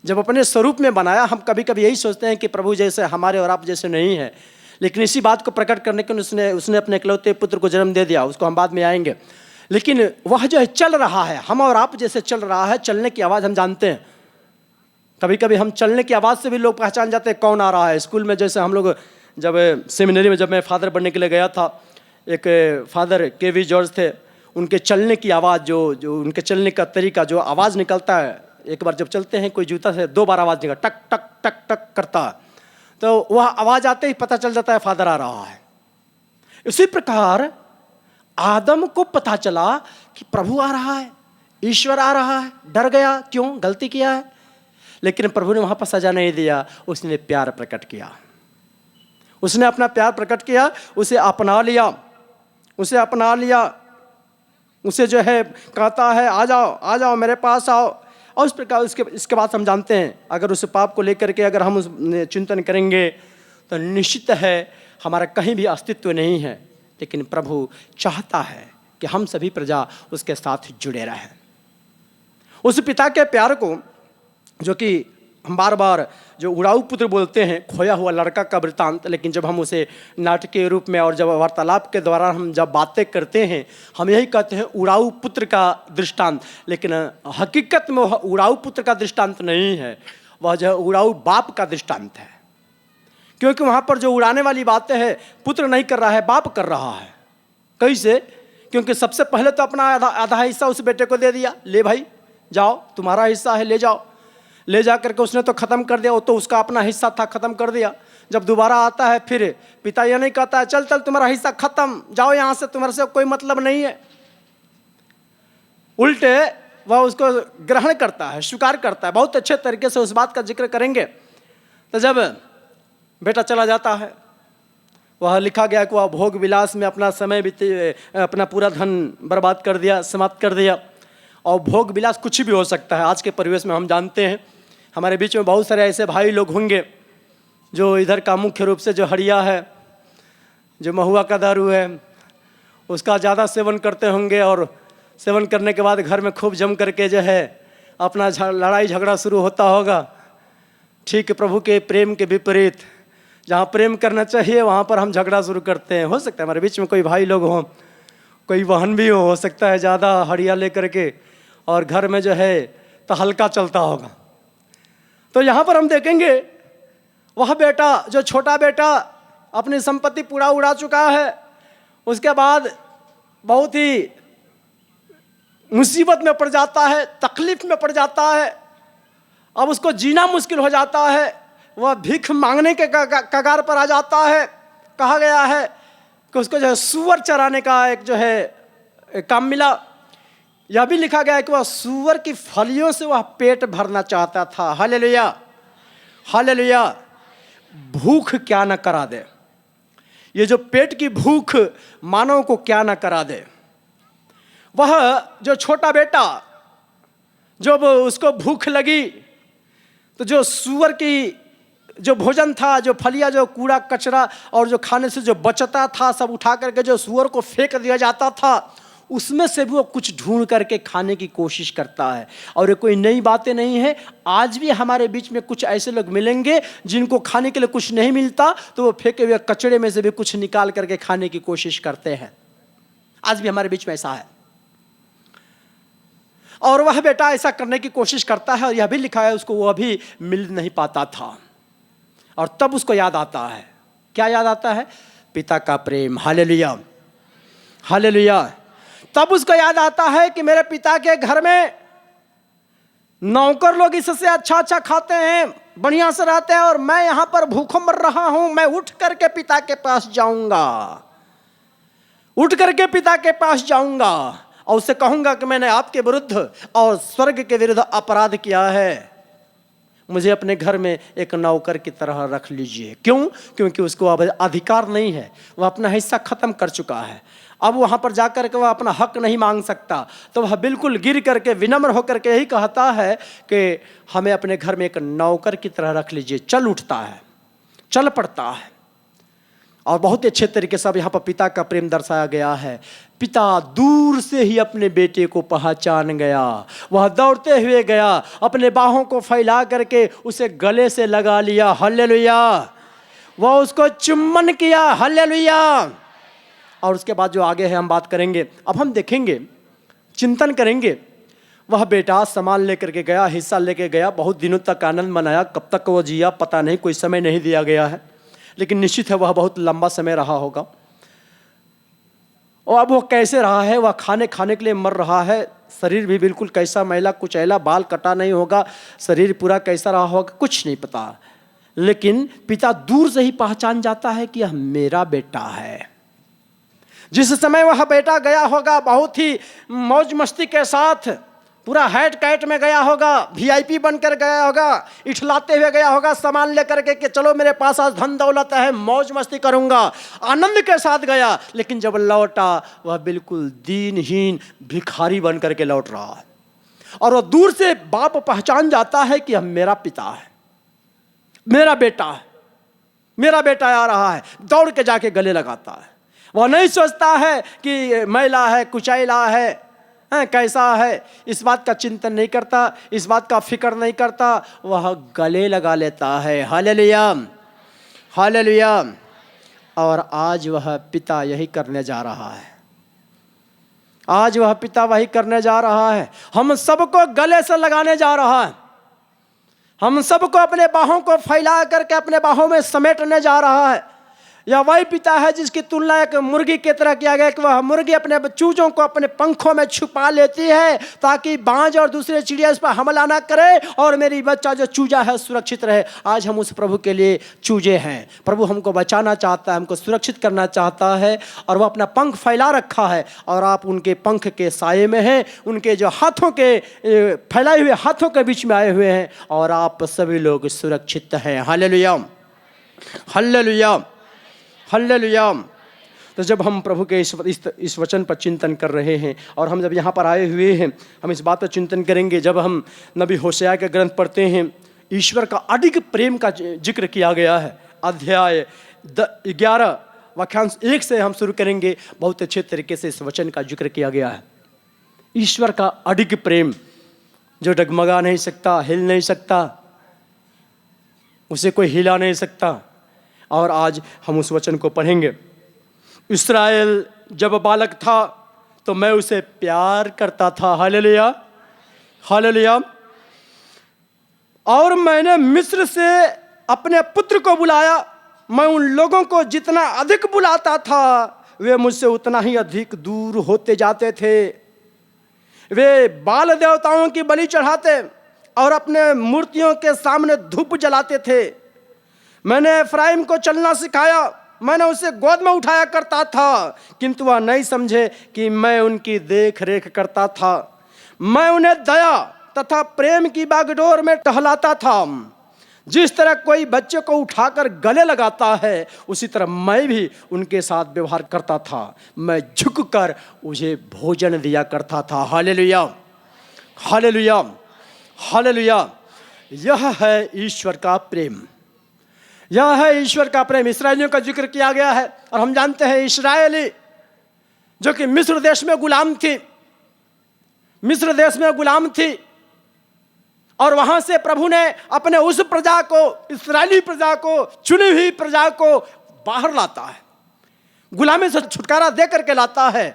जब अपने स्वरूप में बनाया, हम कभी कभी यही सोचते हैं कि प्रभु जैसे हमारे और आप जैसे नहीं है, लेकिन इसी बात को प्रकट करने के लिए उसने अपने इकलौते पुत्र को जन्म दे दिया। उसको हम बाद में आएंगे। लेकिन वह जो है चल रहा है, हम और आप जैसे चल रहा है। चलने की आवाज़ हम जानते हैं। कभी कभी हम चलने की आवाज़ से भी लोग पहचान जाते हैं कौन आ रहा है। स्कूल में जैसे हम लोग जब सेमिनरी में, जब मैं फादर बनने के लिए गया था, एक फादर के.वी. जॉर्ज थे, उनके चलने की आवाज़, जो उनके चलने का तरीका, जो आवाज़ निकलता है, एक बार जब चलते हैं कोई जूता से 2 बार आवाज़ निकल, टक टक टक टक टक करता, तो वह आवाज आते ही पता चल जाता है फादर आ रहा है। इसी प्रकार आदम को पता चला कि प्रभु आ रहा है, ईश्वर आ रहा है, डर गया, क्यों? गलती किया है। लेकिन प्रभु ने वहां पर सजा नहीं दिया, उसने प्यार प्रकट किया, उसने अपना प्यार प्रकट किया, उसे अपना लिया, उसे अपना लिया, उसे जो है कहता है आ जाओ आ जाओ मेरे पास आओ। और उस प्रकार इसके बाद हम जानते हैं, अगर उस पाप को लेकर के अगर हम उस चिंतन करेंगे तो निश्चित है हमारा कहीं भी अस्तित्व नहीं है। लेकिन प्रभु चाहता है कि हम सभी प्रजा उसके साथ जुड़े रहें। उस पिता के प्यार को, जो कि हम बार बार जो उड़ाऊ पुत्र बोलते हैं, खोया हुआ लड़का का वृत्तांत, लेकिन जब हम उसे नाटकीय रूप में और जब वार्तालाप के दौरान हम जब बातें करते हैं हम यही कहते हैं उड़ाऊ पुत्र का दृष्टांत। लेकिन हकीकत में वह उड़ाऊ पुत्र का दृष्टांत नहीं है, वह जो उड़ाऊ बाप का दृष्टांत है। क्योंकि वहाँ पर जो उड़ाने वाली बातें हैं पुत्र नहीं कर रहा है, बाप कर रहा है। कैसे? क्योंकि सबसे पहले तो अपना आधा हिस्सा उस बेटे को दे दिया, ले भाई जाओ तुम्हारा हिस्सा है ले जाओ। ले जा करके उसने तो ख़त्म कर दिया, वो तो उसका अपना हिस्सा था, ख़त्म कर दिया। जब दोबारा आता है फिर पिता यह नहीं कहता है चल चल तुम्हारा हिस्सा ख़त्म, जाओ यहाँ से, तुम्हारे से कोई मतलब नहीं है। उल्टे वह उसको ग्रहण करता है, स्वीकार करता है। बहुत अच्छे तरीके से उस बात का जिक्र करेंगे। तो जब बेटा चला जाता है, वह लिखा गया कि वह भोग विलास में अपना समय अपना पूरा धन बर्बाद कर दिया, समाप्त कर दिया। और भोग विलास कुछ भी हो सकता है। आज के परिवेश में हम जानते हैं हमारे बीच में बहुत सारे ऐसे भाई लोग होंगे जो इधर का मुख्य रूप से जो हड़िया है, जो महुआ का दारू है, उसका ज़्यादा सेवन करते होंगे। और सेवन करने के बाद घर में खूब जम करके जो है अपना लड़ाई झगड़ा शुरू होता होगा। ठीक प्रभु के प्रेम के विपरीत, जहाँ प्रेम करना चाहिए वहाँ पर हम झगड़ा शुरू करते हैं। हो सकता है हमारे बीच में कोई भाई लोग हों, कोई बहन भी हो सकता है ज़्यादा हड़िया लेकर के और घर में जो है तो हल्का चलता होगा। तो यहाँ पर हम देखेंगे वह बेटा, जो छोटा बेटा अपनी संपत्ति पूरा उड़ा चुका है, उसके बाद बहुत ही मुसीबत में पड़ जाता है, तकलीफ में पड़ जाता है। अब उसको जीना मुश्किल हो जाता है, वह भीख मांगने के कगार पर आ जाता है। कहा गया है कि उसको जो है सूअर चराने का एक जो है काम मिला। यह भी लिखा गया है कि वह सूअर की फलियों से वह पेट भरना चाहता था। Hallelujah hallelujah. भूख क्या न करा दे, ये जो पेट की भूख मानव को क्या न करा दे। वह जो छोटा बेटा जब उसको भूख लगी तो जो सूअर की जो भोजन था, जो फलिया, जो कूड़ा कचरा और जो खाने से जो बचता था सब उठा करके जो सूअर को फेंक दिया जाता था, उसमें से भी वो कुछ ढूंढ करके खाने की कोशिश करता है। और ये कोई नई बातें नहीं है। आज भी हमारे बीच में कुछ ऐसे लोग मिलेंगे जिनको खाने के लिए कुछ नहीं मिलता तो वो फेंके हुए कचड़े में से भी कुछ निकाल करके खाने की कोशिश करते हैं। आज भी हमारे बीच में ऐसा है। और वह बेटा ऐसा करने की कोशिश करता है और यह भी लिखा है उसको वो अभी मिल नहीं पाता था। और तब उसको याद आता है, क्या याद आता है? पिता का प्रेम। Hallelujah hallelujah. तब उसको याद आता है कि मेरे पिता के घर में नौकर लोग इससे अच्छा अच्छा खाते हैं, बढ़िया से रहते हैं, और मैं यहाँ पर भूखों मर रहा हूं। मैं उठ करके पिता के पास जाऊंगा, उठ करके पिता के पास जाऊंगा और उससे कहूंगा कि मैंने आपके विरुद्ध और स्वर्ग के विरुद्ध अपराध किया है, मुझे अपने घर में एक नौकर की तरह रख लीजिए। क्यों? क्योंकि उसको अब अधिकार नहीं है, वह अपना हिस्सा खत्म कर चुका है। अब वहाँ पर जाकर के वह अपना हक नहीं मांग सकता, तो वह बिल्कुल गिर करके विनम्र होकर के यही कहता है कि हमें अपने घर में एक नौकर की तरह रख लीजिए। चल उठता है, चल पड़ता है। और बहुत अच्छे तरीके से अब यहाँ पर पिता का प्रेम दर्शाया गया है। पिता दूर से ही अपने बेटे को पहचान गया, वह दौड़ते हुए गया, अपने बाहों को फैला करके उसे गले से लगा लिया। हालेलुया। वह उसको चुम्बन किया। हालेलुया। और उसके बाद जो आगे है हम बात करेंगे। अब हम देखेंगे, चिंतन करेंगे। वह बेटा सामान लेकर के गया, हिस्सा लेके गया, बहुत दिनों तक आनंद मनाया। कब तक वो जिया पता नहीं, कोई समय नहीं दिया गया है, लेकिन निश्चित है वह बहुत लंबा समय रहा होगा। और अब वो कैसे रहा है? वह खाने के लिए मर रहा है। शरीर भी बिल्कुल कैसा मैला कुचैला, बाल कटा नहीं होगा, शरीर पूरा कैसा रहा होगा कुछ नहीं पता। लेकिन पिता दूर से ही पहचान जाता है कि यह मेरा बेटा है। जिस समय वह बेटा गया होगा बहुत ही मौज मस्ती के साथ, पूरा हैट कैट में गया होगा, वीआईपी बनकर गया होगा, इठलाते हुए गया होगा सामान लेकर के कि चलो मेरे पास आज धन दौलत है, मौज मस्ती करूंगा, आनंद के साथ गया। लेकिन जब लौटा वह बिल्कुल दीनहीन भिखारी बन करके लौट रहा है। और वह दूर से बाप पहचान जाता है कि यह मेरा पिता है, मेरा बेटा है, मेरा बेटा आ रहा है। दौड़ के जाके गले लगाता है। वह नहीं सोचता है कि मैला है, कुचैला है, कैसा है, इस बात का चिंतन नहीं करता, इस बात का फिक्र नहीं करता, वह गले लगा लेता है। Hallelujah, hallelujah. और आज वह पिता यही करने जा रहा है। आज वह पिता वही करने जा रहा है। हम सबको गले से लगाने जा रहा है। हम सबको अपने बाहों को फैला करके अपने बाहों में समेटने जा रहा है। यह वही पिता है जिसकी तुलना एक मुर्गी की तरह किया गया कि वह मुर्गी अपने चूजों को अपने पंखों में छुपा लेती है ताकि बाज और दूसरे चिड़िया इस पर हमला ना करे और मेरी बच्चा जो चूजा है सुरक्षित रहे। आज हम उस प्रभु के लिए चूजे हैं। प्रभु हमको बचाना चाहता है, हमको सुरक्षित करना चाहता है और वह अपना पंख फैला रखा है और आप उनके पंख के साये में हैं, उनके जो हाथों के फैलाए हुए हाथों के बीच में आए हुए हैं और आप सभी लोग सुरक्षित हैं। Hallelujah, hallelujah, hallelujah. तो जब हम प्रभु के इस वचन पर चिंतन कर रहे हैं और हम जब यहाँ पर आए हुए हैं, हम इस बात पर चिंतन करेंगे। जब हम नबी होशेया के ग्रंथ पढ़ते हैं, ईश्वर का अडिग प्रेम का जिक्र किया गया है। अध्याय 11 वाक्यांश 1 से हम शुरू करेंगे। बहुत अच्छे तरीके से इस वचन का जिक्र किया गया है। ईश्वर का अडिग प्रेम जो डगमगा नहीं सकता, हिल नहीं सकता, उसे कोई हिला नहीं सकता। और आज हम उस वचन को पढ़ेंगे। इस्राएल जब बालक था तो मैं उसे प्यार करता था। Hallelujah, hallelujah. और मैंने मिस्र से अपने पुत्र को बुलाया। मैं उन लोगों को जितना अधिक बुलाता था वे मुझसे उतना ही अधिक दूर होते जाते थे। वे बाल देवताओं की बलि चढ़ाते और अपने मूर्तियों के सामने धूप जलाते थे। मैंने एफ्राइम को चलना सिखाया, मैंने उसे गोद में उठाया करता था, किंतु वह नहीं समझे कि मैं उनकी देख रेख करता था। मैं उन्हें दया तथा प्रेम की बागडोर में टहलाता था। जिस तरह कोई बच्चे को उठाकर गले लगाता है उसी तरह मैं भी उनके साथ व्यवहार करता था। मैं झुककर उसे भोजन दिया करता था। Hallelujah, hallelujah, hallelujah. यह है ईश्वर का प्रेम, यह है ईश्वर का प्रेम। इस्राएलियों का जिक्र किया गया है और हम जानते हैं इस्राएली जो कि मिस्र देश में गुलाम थी, मिस्र देश में गुलाम थी और वहां से प्रभु ने अपने उस प्रजा को, इस्राएली प्रजा को, चुनी हुई प्रजा को बाहर लाता है, गुलामी से छुटकारा दे करके लाता है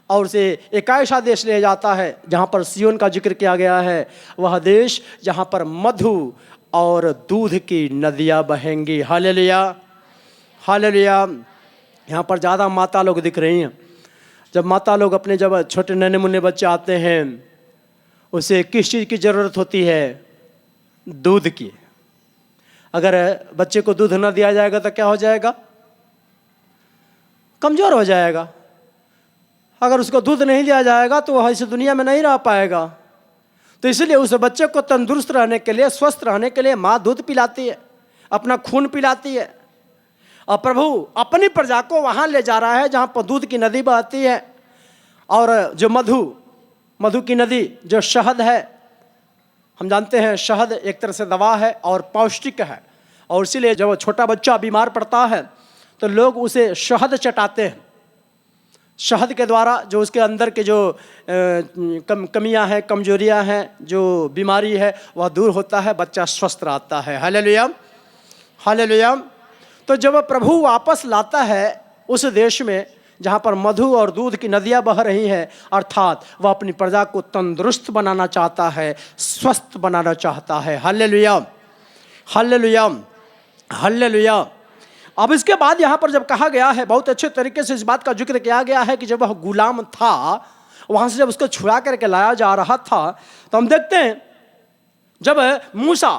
और उसे एक ऐसा देश ले जाता है जहां पर सियोन का जिक्र किया गया है। वह देश जहां पर मधु और दूध की नदियां बहेंगी। Hallelujah, hallelujah. यहाँ पर ज़्यादा माता लोग दिख रही हैं। जब माता लोग अपने जब छोटे नन्हे मुन्ने बच्चे आते हैं उसे किस चीज़ की ज़रूरत होती है? दूध की। अगर बच्चे को दूध न दिया जाएगा तो क्या हो जाएगा? कमज़ोर हो जाएगा। अगर उसको दूध नहीं दिया जाएगा तो वह इस दुनिया में नहीं रह पाएगा। तो इसलिए उस बच्चे को तंदुरुस्त रहने के लिए, स्वस्थ रहने के लिए माँ दूध पिलाती है, अपना खून पिलाती है। और प्रभु अपनी प्रजा को वहाँ ले जा रहा है जहाँ पर दूध की नदी बहती है और जो मधु की नदी जो शहद है। हम जानते हैं शहद एक तरह से दवा है और पौष्टिक है और इसीलिए जब छोटा बच्चा बीमार पड़ता है तो लोग उसे शहद चटाते हैं। शहद के द्वारा जो उसके अंदर के जो कमियां हैं, कमजोरियां हैं, जो बीमारी है वह दूर होता है, बच्चा स्वस्थ रहता है। Hallelujah, hallelujah. तो जब प्रभु वापस लाता है उस देश में जहाँ पर मधु और दूध की नदियाँ बह रही हैं, अर्थात वह अपनी प्रजा को तंदुरुस्त बनाना चाहता है, स्वस्थ बनाना चाहता है। Hallelujah, hallelujah, hallelujah. अब इसके बाद यहाँ पर जब कहा गया है, बहुत अच्छे तरीके से इस बात का जिक्र किया गया है कि जब वह गुलाम था वहाँ से जब उसको छुड़ा करके लाया जा रहा था तो हम देखते हैं जब मूसा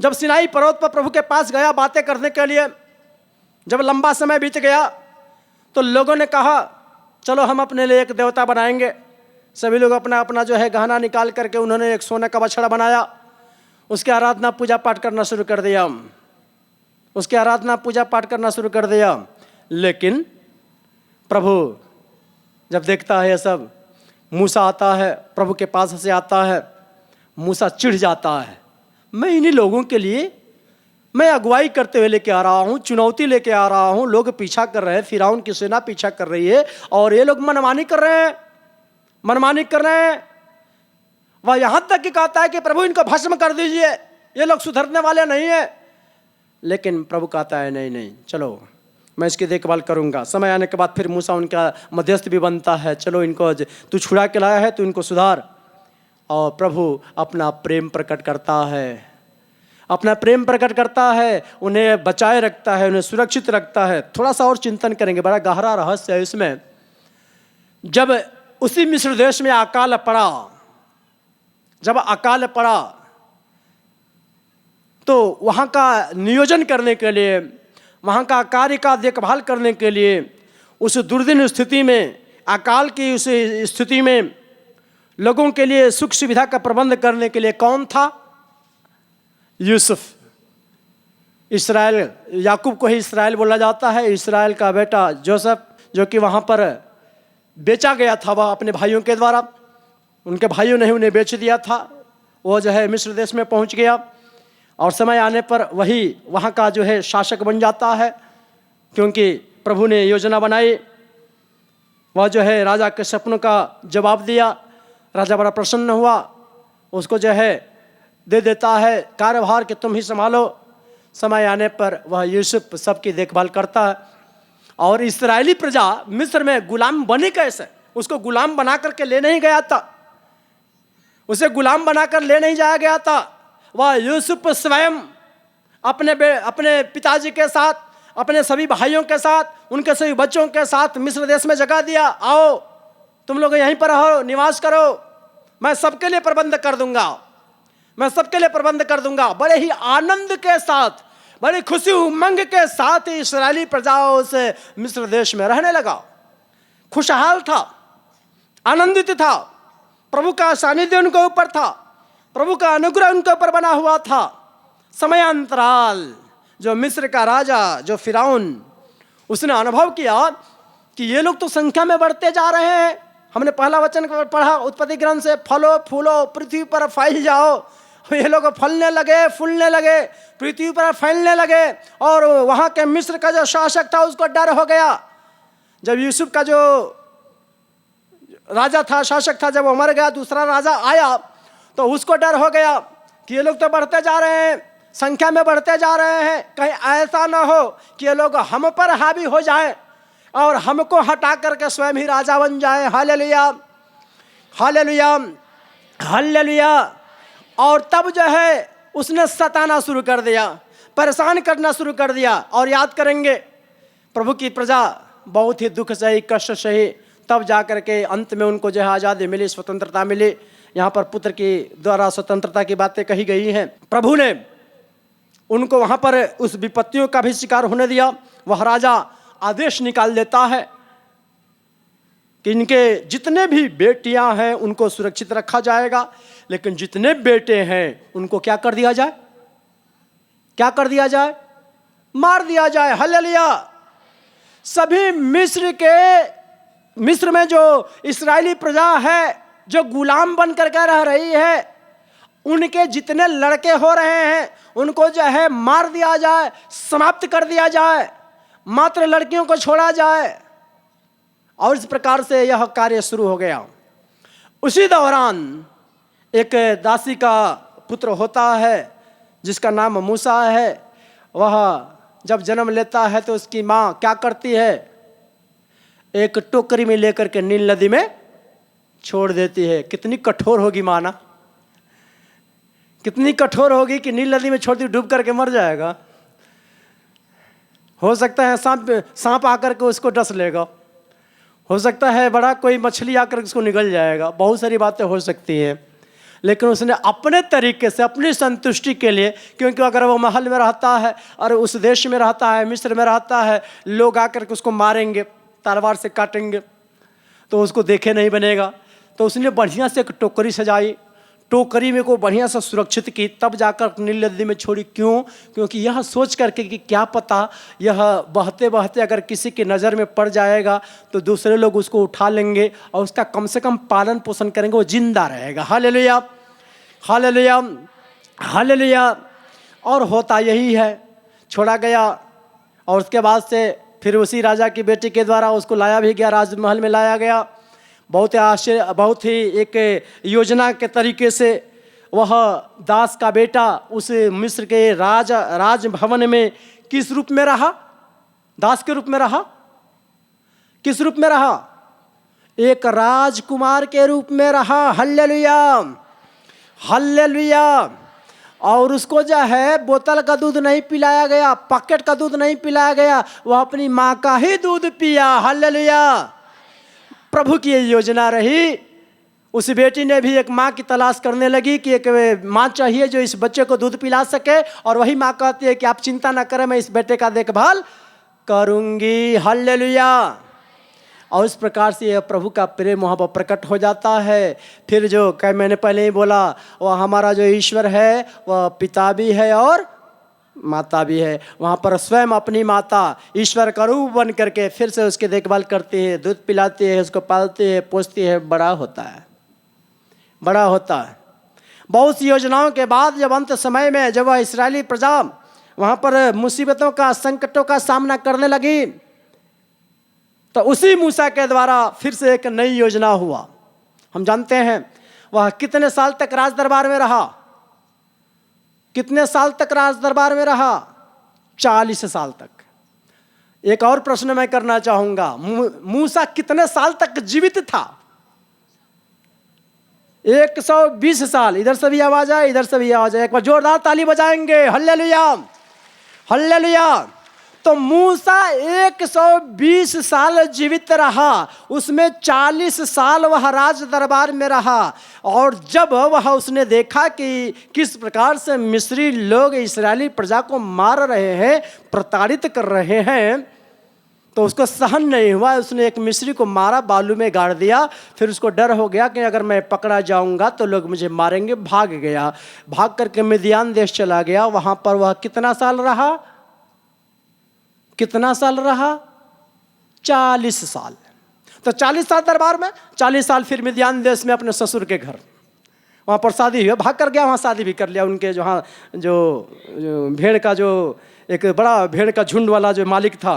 जब सिनाई पर्वत पर प्रभु के पास गया बातें करने के लिए, जब लंबा समय बीत गया तो लोगों ने कहा चलो हम अपने लिए एक देवता बनाएंगे। सभी लोग अपना अपना जो है गहना निकाल करके उन्होंने एक सोने का बछड़ा बनाया, उसकी आराधना पूजा पाठ करना शुरू कर दिया, उसकी आराधना पूजा पाठ करना शुरू कर दिया। लेकिन प्रभु जब देखता है ये सब, मूसा आता है प्रभु के पास से आता है, मूसा चिढ़ जाता है, मैं इन्हीं लोगों के लिए मैं अगुवाई करते हुए लेके आ रहा हूँ, चुनौती लेके आ रहा हूँ, लोग पीछा कर रहे हैं, फिरौन की सेना पीछा कर रही है और ये लोग मनमानी कर रहे हैं, मनमानी कर रहे हैं। वह यहाँ तक कि कहता है कि प्रभु इनको भस्म कर दीजिए, ये लोग सुधरने वाले नहीं है। लेकिन प्रभु कहता है नहीं नहीं, चलो मैं इसकी देखभाल करूँगा। समय आने के बाद फिर मूसा उनका मध्यस्थ भी बनता है, चलो इनको तू छुड़ा के लाया है तो इनको सुधार। और प्रभु अपना प्रेम प्रकट करता है, अपना प्रेम प्रकट करता है, उन्हें बचाए रखता है, उन्हें सुरक्षित रखता है। थोड़ा सा और चिंतन करेंगे, बड़ा गहरा रहस्य है इसमें। जब उसी मिस्र देश में अकाल पड़ा, जब अकाल पड़ा तो वहाँ का नियोजन करने के लिए, वहाँ का कार्य का देखभाल करने के लिए, उस दुर्दिन स्थिति में, अकाल की उस स्थिति में लोगों के लिए सुख सुविधा का प्रबंध करने के लिए कौन था? यूसुफ। इस्राएल, याकूब को ही इस्राएल बोला जाता है, इस्राएल का बेटा जोसेफ, जो कि वहाँ पर बेचा गया था वह अपने भाइयों के द्वारा, उनके भाइयों ने ही उन्हें बेच दिया था। वो जो है मिस्र देश में पहुँच गया और समय आने पर वही वहाँ का जो है शासक बन जाता है, क्योंकि प्रभु ने योजना बनाई। वह जो है राजा के सपनों का जवाब दिया, राजा बड़ा प्रसन्न हुआ, उसको जो है दे देता है कार्यभार कि तुम ही संभालो। समय आने पर वह यूसुफ सबकी देखभाल करता है। और इस्राएली प्रजा मिस्र में गुलाम बनी कैसे? उसको गुलाम बना करके ले नहीं गया था, उसे गुलाम बनाकर ले नहीं जाया गया था। वह यूसुफ स्वयं अपने पिताजी के साथ, अपने सभी भाइयों के साथ, उनके सभी बच्चों के साथ मिस्र देश में जगह दिया, आओ तुम लोग यहीं पर रहो, निवास करो, मैं सबके लिए प्रबंध कर दूंगा, मैं सबके लिए प्रबंध कर दूंगा। बड़े ही आनंद के साथ, बड़ी खुशी उमंग के साथ इस्राएली प्रजाओं से मिस्र देश में रहने लगा। खुशहाल था, आनंदित था, प्रभु का सानिध्य उनके ऊपर था, प्रभु का अनुग्रह उनके ऊपर बना हुआ था। समयांतराल जो मिस्र का राजा, जो फिरौन, उसने अनुभव किया कि ये लोग तो संख्या में बढ़ते जा रहे हैं। हमने पहला वचन पढ़ा उत्पत्ति ग्रंथ से, फलो फूलो पृथ्वी पर फैल जाओ। ये लोग फलने लगे, फूलने लगे, पृथ्वी पर फैलने लगे। और वहाँ के मिस्र का जो शासक था उसको डर हो गया। जब यूसुफ का जो राजा था, शासक था, जब वो मर गया, दूसरा राजा आया तो उसको डर हो गया कि ये लोग तो बढ़ते जा रहे हैं, संख्या में बढ़ते जा रहे हैं, कहीं ऐसा ना हो कि ये लोग हम पर हावी हो जाए और हमको हटा करके स्वयं ही राजा बन जाए। Hallelujah, hallelujah, hallelujah. और तब जो है उसने सताना शुरू कर दिया, परेशान करना शुरू कर दिया। और याद करेंगे प्रभु की प्रजा बहुत ही दुख सही, कष्ट सही, तब जा करके अंत में उनको जो है आज़ादी मिली, स्वतंत्रता मिली। यहाँ पर पुत्र के द्वारा स्वतंत्रता की बातें कही गई हैं। प्रभु ने उनको वहाँ पर उस विपत्तियों का भी शिकार होने दिया। वह राजा आदेश निकाल देता है कि इनके जितने भी बेटियां हैं उनको सुरक्षित रखा जाएगा, लेकिन जितने बेटे हैं उनको क्या कर दिया जाए? क्या कर दिया जाए? मार दिया जाए। हालेलुया। सभी मिस्र में जो इस्राएली प्रजा है, जो गुलाम बन करके रह रही है, उनके जितने लड़के हो रहे हैं उनको जो है मार दिया जाए, समाप्त कर दिया जाए, मात्र लड़कियों को छोड़ा जाए। और इस प्रकार से यह कार्य शुरू हो गया। उसी दौरान एक दासी का पुत्र होता है जिसका नाम मूसा है। वह जब जन्म लेता है तो उसकी माँ क्या करती है? एक टोकरी में लेकर के नील नदी में छोड़ देती है। कितनी कठोर होगी माँ ना, कितनी कठोर होगी कि नील नदी में छोड़ दी, डूब करके मर जाएगा। हो सकता है सांप आकर के उसको डस लेगा, हो सकता है बड़ा कोई मछली आकर उसको निगल जाएगा, बहुत सारी बातें हो सकती हैं। लेकिन उसने अपने तरीके से अपनी संतुष्टि के लिए, क्योंकि अगर वो महल में रहता है और उस देश में रहता है, मिस्र में रहता है, लोग आकर के उसको मारेंगे, तलवार से काटेंगे, तो उसको देखे नहीं बनेगा। तो उसने बढ़िया से एक टोकरी सजाई, टोकरी में को बढ़िया से सुरक्षित की, तब जाकर नील नदी में छोड़ी। क्यों? क्योंकि यह सोच करके कि क्या पता यह बहते बहते अगर किसी की नज़र में पड़ जाएगा तो दूसरे लोग उसको उठा लेंगे और उसका कम से कम पालन पोषण करेंगे, वो जिंदा रहेगा। Hallelujah, hallelujah, hallelujah. और होता यही है, छोड़ा गया और उसके बाद से फिर उसी राजा की बेटी के द्वारा उसको लाया भी गया, राजमहल में लाया गया। बहुत आश्चर्य, बहुत ही एक योजना के तरीके से वह दास का बेटा उस मिस्र के राजभवन में किस रूप में रहा? दास के रूप में रहा। किस रूप में रहा? एक राजकुमार के रूप में रहा। Hallelujah, hallelujah. और उसको जो है बोतल का दूध नहीं पिलाया गया, पैकेट का दूध नहीं पिलाया गया, वह अपनी माँ का ही दूध पिया। हल्लेलुया। प्रभु की ये योजना रही। उस बेटी ने भी एक माँ की तलाश करने लगी कि एक माँ चाहिए जो इस बच्चे को दूध पिला सके, और वही माँ कहती है कि आप चिंता ना करें, मैं इस बेटे का देखभाल करूंगी। हल्लेलुया। और इस प्रकार से यह प्रभु का प्रेम वहाँ पर प्रकट हो जाता है। फिर जो मैंने पहले ही बोला, वह हमारा जो ईश्वर है वह पिता भी है और माता भी है। वहाँ पर स्वयं अपनी माता ईश्वर का रूप बन करके फिर से उसकी देखभाल करती है, दूध पिलाती है, उसको पालती है, पोसती है, बड़ा होता है, बड़ा होता है। बहुत सी योजनाओं के बाद जब अंत समय में जब वह इस्राएली प्रजा वहाँ पर मुसीबतों का, संकटों का सामना करने लगी, तो उसी मूसा के द्वारा फिर से एक नई योजना हुआ। हम जानते हैं वह कितने साल तक राज दरबार में रहा? कितने साल तक राज दरबार में रहा? 40 साल तक। एक और प्रश्न मैं करना चाहूंगा, मूसा कितने साल तक जीवित था? 120 साल। इधर से भी आवाज आए, इधर से भी आवाज आए। एक बार जोरदार ताली बजाएंगे। Hallelujah, hallelujah. तो मूसा 120 साल जीवित रहा, उसमें 40 साल वह राज दरबार में रहा। और जब वह उसने देखा कि किस प्रकार से मिस्री लोग इस्राएली प्रजा को मार रहे हैं, प्रताड़ित कर रहे हैं, तो उसको सहन नहीं हुआ। उसने एक मिस्री को मारा, बालू में गाड़ दिया। फिर उसको डर हो गया कि अगर मैं पकड़ा जाऊंगा तो लोग मुझे मारेंगे। भाग गया, भाग करके मिद्यान देश चला गया। वहां पर वह कितना साल रहा? कितना साल रहा? 40 साल। तो 40 साल दरबार में, 40 साल फिर मिद्यान देश में अपने ससुर के घर, वहाँ पर शादी हुई, भाग कर गया, वहाँ शादी भी कर लिया। उनके जहाँ जो भेड़ का जो एक बड़ा भेड़ का झुंड वाला जो मालिक था,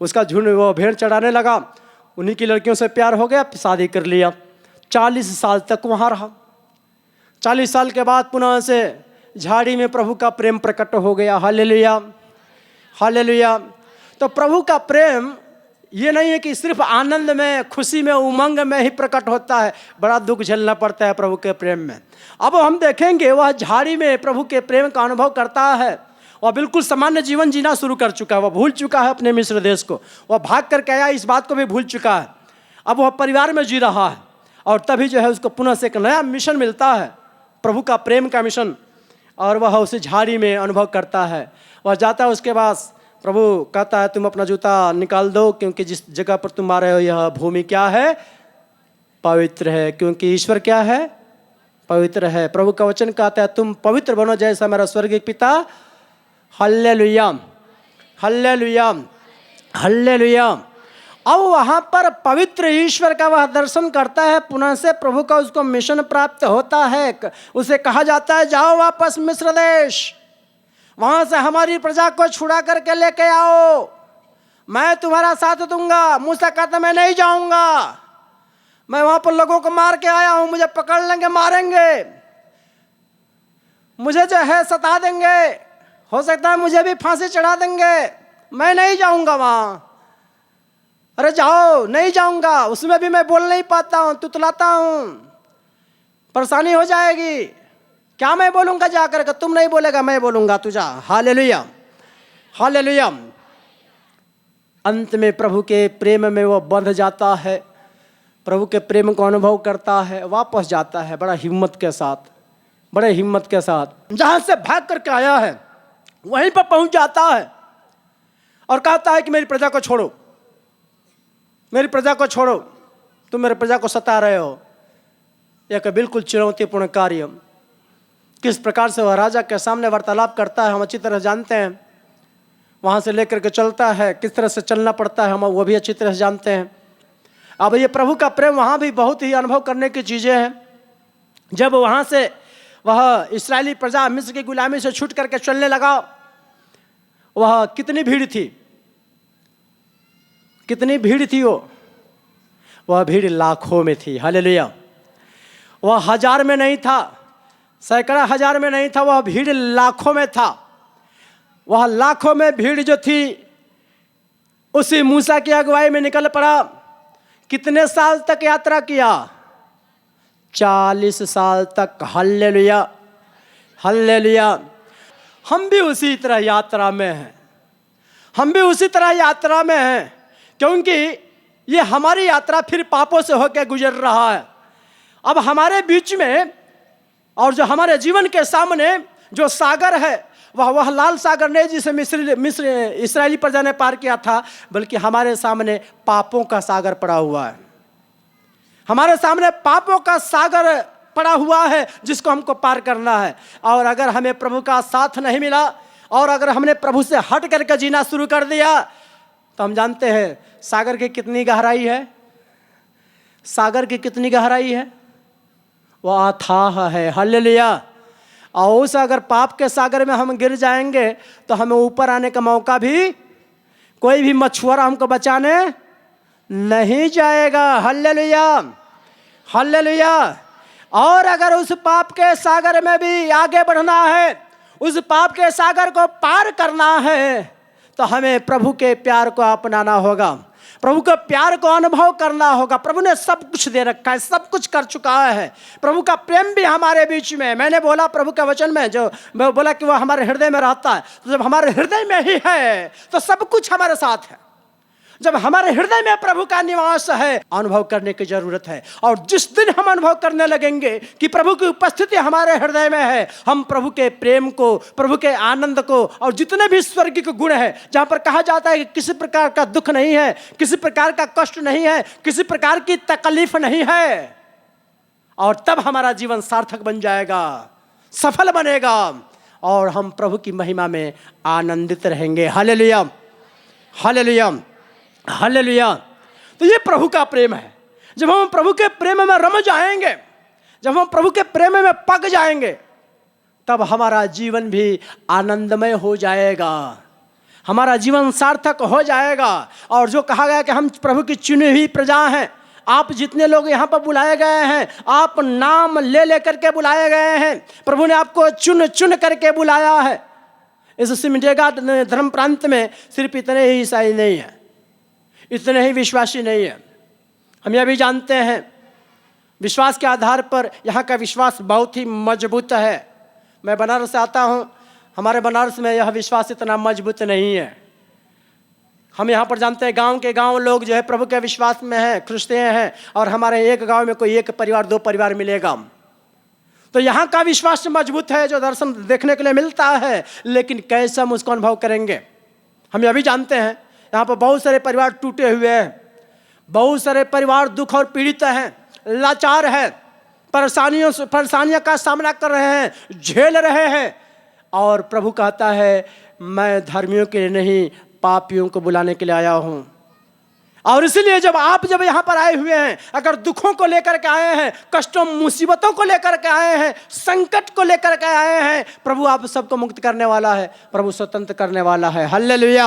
उसका झुंड, वो भेड़ चढ़ाने लगा, उन्हीं की लड़कियों से प्यार हो गया, शादी कर लिया। 40 साल तक वहाँ रहा। 40 साल के बाद पुनः से झाड़ी में प्रभु का प्रेम प्रकट हो गया। Hallelujah, hallelujah. तो प्रभु का प्रेम ये नहीं है कि सिर्फ आनंद में, खुशी में, उमंग में ही प्रकट होता है। बड़ा दुख झेलना पड़ता है प्रभु के प्रेम में। अब हम देखेंगे वह झाड़ी में प्रभु के प्रेम का अनुभव करता है। वह बिल्कुल सामान्य जीवन जीना शुरू कर चुका है। वह भूल चुका है अपने मिस्र देश को, वह भाग करके आया, इस बात को भी भूल चुका है। अब वह परिवार में जी रहा है, और तभी जो है उसको पुनः से एक नया मिशन मिलता है, प्रभु का प्रेम का मिशन, और वह उसे झाड़ी में अनुभव करता है। वह जाता है, उसके बाद प्रभु कहता है तुम अपना जूता निकाल दो, क्योंकि जिस जगह पर तुम आ रहे हो यह भूमि क्या है? पवित्र है, क्योंकि ईश्वर क्या है? पवित्र है। प्रभु का वचन कहता है तुम पवित्र बनो जैसा मेरा स्वर्गीय पिता। Hallelujah, hallelujah, hallelujah. अब वहाँ पर पवित्र ईश्वर का वह दर्शन करता है, पुनः से प्रभु का उसको मिशन प्राप्त होता है। उसे कहा जाता है जाओ वापस मिस्र देश, वहां से हमारी प्रजा को छुड़ा करके लेके आओ, मैं तुम्हारा साथ दूंगा। मूसा कहता मैं नहीं जाऊंगा, मैं वहां पर लोगों को मार के आया हूं, मुझे पकड़ लेंगे, मारेंगे, मुझे जो है सता देंगे, हो सकता है मुझे भी फांसी चढ़ा देंगे, मैं नहीं जाऊंगा वहां। अरे जाओ, नहीं जाऊंगा, उसमें भी मैं बोल नहीं पाता हूं, तुतलाता हूं, परेशानी हो जाएगी, क्या मैं बोलूंगा जाकर के? तुम नहीं बोलेगा, मैं बोलूंगा, तू जा। Hallelujah, hallelujah. अंत में प्रभु के प्रेम में वो बंध जाता है, प्रभु के प्रेम को अनुभव करता है, वापस जाता है बड़ा हिम्मत के साथ। बड़े हिम्मत के साथ जहां से भाग करके आया है वहीं पर पहुंच जाता है और कहता है कि मेरी प्रजा को छोड़ो, मेरी प्रजा को छोड़ो, तुम मेरी प्रजा को सता रहे हो। एक बिल्कुल चुनौतीपूर्ण कार्य। किस प्रकार से वह राजा के सामने वार्तालाप करता है हम अच्छी तरह जानते हैं। वहाँ से लेकर के चलता है, किस तरह से चलना पड़ता है हम वो भी अच्छी तरह से जानते हैं। अब ये प्रभु का प्रेम वहाँ भी बहुत ही अनुभव करने की चीज़ें हैं। जब वहाँ से वह इस्राएली प्रजा मिस्र की गुलामी से छूट करके चलने लगा, वह कितनी भीड़ थी, कितनी भीड़ थी वह भीड़ लाखों में थी। हालेलुया। वह हजार में नहीं था, सैकड़ा हजार में नहीं था, वह भीड़ लाखों में था। वह लाखों में भीड़ जो थी उसी मूसा की अगुवाई में निकल पड़ा। कितने साल तक यात्रा किया? 40 साल तक। Hallelujah, hallelujah. हम भी उसी तरह यात्रा में हैं, हम भी उसी तरह यात्रा में हैं, क्योंकि ये हमारी यात्रा फिर पापों से होकर गुजर रहा है। अब हमारे बीच में और जो हमारे जीवन के सामने जो सागर है वह लाल सागर नहीं जिसे मिस्र इस्राएली प्रजा ने पार किया था, बल्कि हमारे सामने पापों का सागर पड़ा हुआ है। हमारे सामने पापों का सागर पड़ा हुआ है जिसको हमको पार करना है। और अगर हमें प्रभु का साथ नहीं मिला और अगर हमने प्रभु से हट करके जीना शुरू कर दिया तो हम जानते हैं सागर की कितनी गहराई है। सागर की कितनी गहराई है? वह अथाह है। हालेलुया। और उस अगर पाप के सागर में हम गिर जाएंगे तो हमें ऊपर आने का मौका भी कोई भी मछुआरा हमको बचाने नहीं जाएगा। Hallelujah, hallelujah. और अगर उस पाप के सागर में भी आगे बढ़ना है, उस पाप के सागर को पार करना है, तो हमें प्रभु के प्यार को अपनाना होगा, प्रभु के प्यार को अनुभव करना होगा। प्रभु ने सब कुछ दे रखा है, सब कुछ कर चुका है। प्रभु का प्रेम भी हमारे बीच में है। मैंने बोला प्रभु के वचन में जो मैं बोला कि वह हमारे हृदय में रहता है, तो जब हमारे हृदय में ही है तो सब कुछ हमारे साथ है। जब हमारे हृदय में प्रभु का निवास है, अनुभव करने की जरूरत है। और जिस दिन हम अनुभव करने लगेंगे कि प्रभु की उपस्थिति हमारे हृदय में है, हम प्रभु के प्रेम को, प्रभु के आनंद को और जितने भी स्वर्गिक गुण है, जहां पर कहा जाता है कि किसी प्रकार का दुख नहीं है, किसी प्रकार का कष्ट नहीं है, किसी प्रकार की तकलीफ नहीं है, और तब हमारा जीवन सार्थक बन जाएगा, सफल बनेगा और हम प्रभु की महिमा में आनंदित रहेंगे। Hallelujah, hallelujah, hallelujah. तो ये प्रभु का प्रेम है। जब हम प्रभु के प्रेम में रम जाएंगे, जब हम प्रभु के प्रेम में पक जाएंगे, तब हमारा जीवन भी आनंदमय हो जाएगा, हमारा जीवन सार्थक हो जाएगा। और जो कहा गया कि हम प्रभु की चुनी हुई प्रजा हैं, आप जितने लोग यहाँ पर बुलाए गए हैं, आप नाम ले लेकर के बुलाए गए हैं। प्रभु ने आपको चुन चुन करके बुलाया है। इस सिमडेगा धर्म प्रांत में सिर्फ इतने ही ईसाई नहीं है, इतने ही विश्वासी नहीं है। हम यह भी जानते हैं विश्वास के आधार पर यहाँ का विश्वास बहुत ही मजबूत है। मैं बनारस से आता हूँ, हमारे बनारस में यह विश्वास इतना मजबूत नहीं है। हम यहाँ पर जानते हैं गांव के गांव लोग जो है प्रभु के विश्वास में हैं, क्रिश्चियन हैं, और हमारे एक गांव में कोई एक परिवार, दो परिवार मिलेगा। तो यहाँ का विश्वास मजबूत है जो दर्शन देखने के लिए मिलता है, लेकिन कैसे हम उसको अनुभव करेंगे? हम यह भी जानते हैं यहाँ पर बहुत सारे परिवार टूटे हुए हैं, बहुत सारे परिवार दुख और पीड़ित हैं, लाचार हैं, परेशानियों का सामना कर रहे हैं, झेल रहे हैं। और प्रभु कहता है मैं धर्मियों के लिए नहीं, पापियों को बुलाने के लिए आया हूँ। और इसलिए जब यहाँ पर आए हुए हैं, अगर दुखों को लेकर के आए हैं, कष्टों मुसीबतों को लेकर के आए हैं, संकट को लेकर के आए हैं, प्रभु आप सबको मुक्त करने वाला है, प्रभु स्वतंत्र करने वाला है। Hallelujah,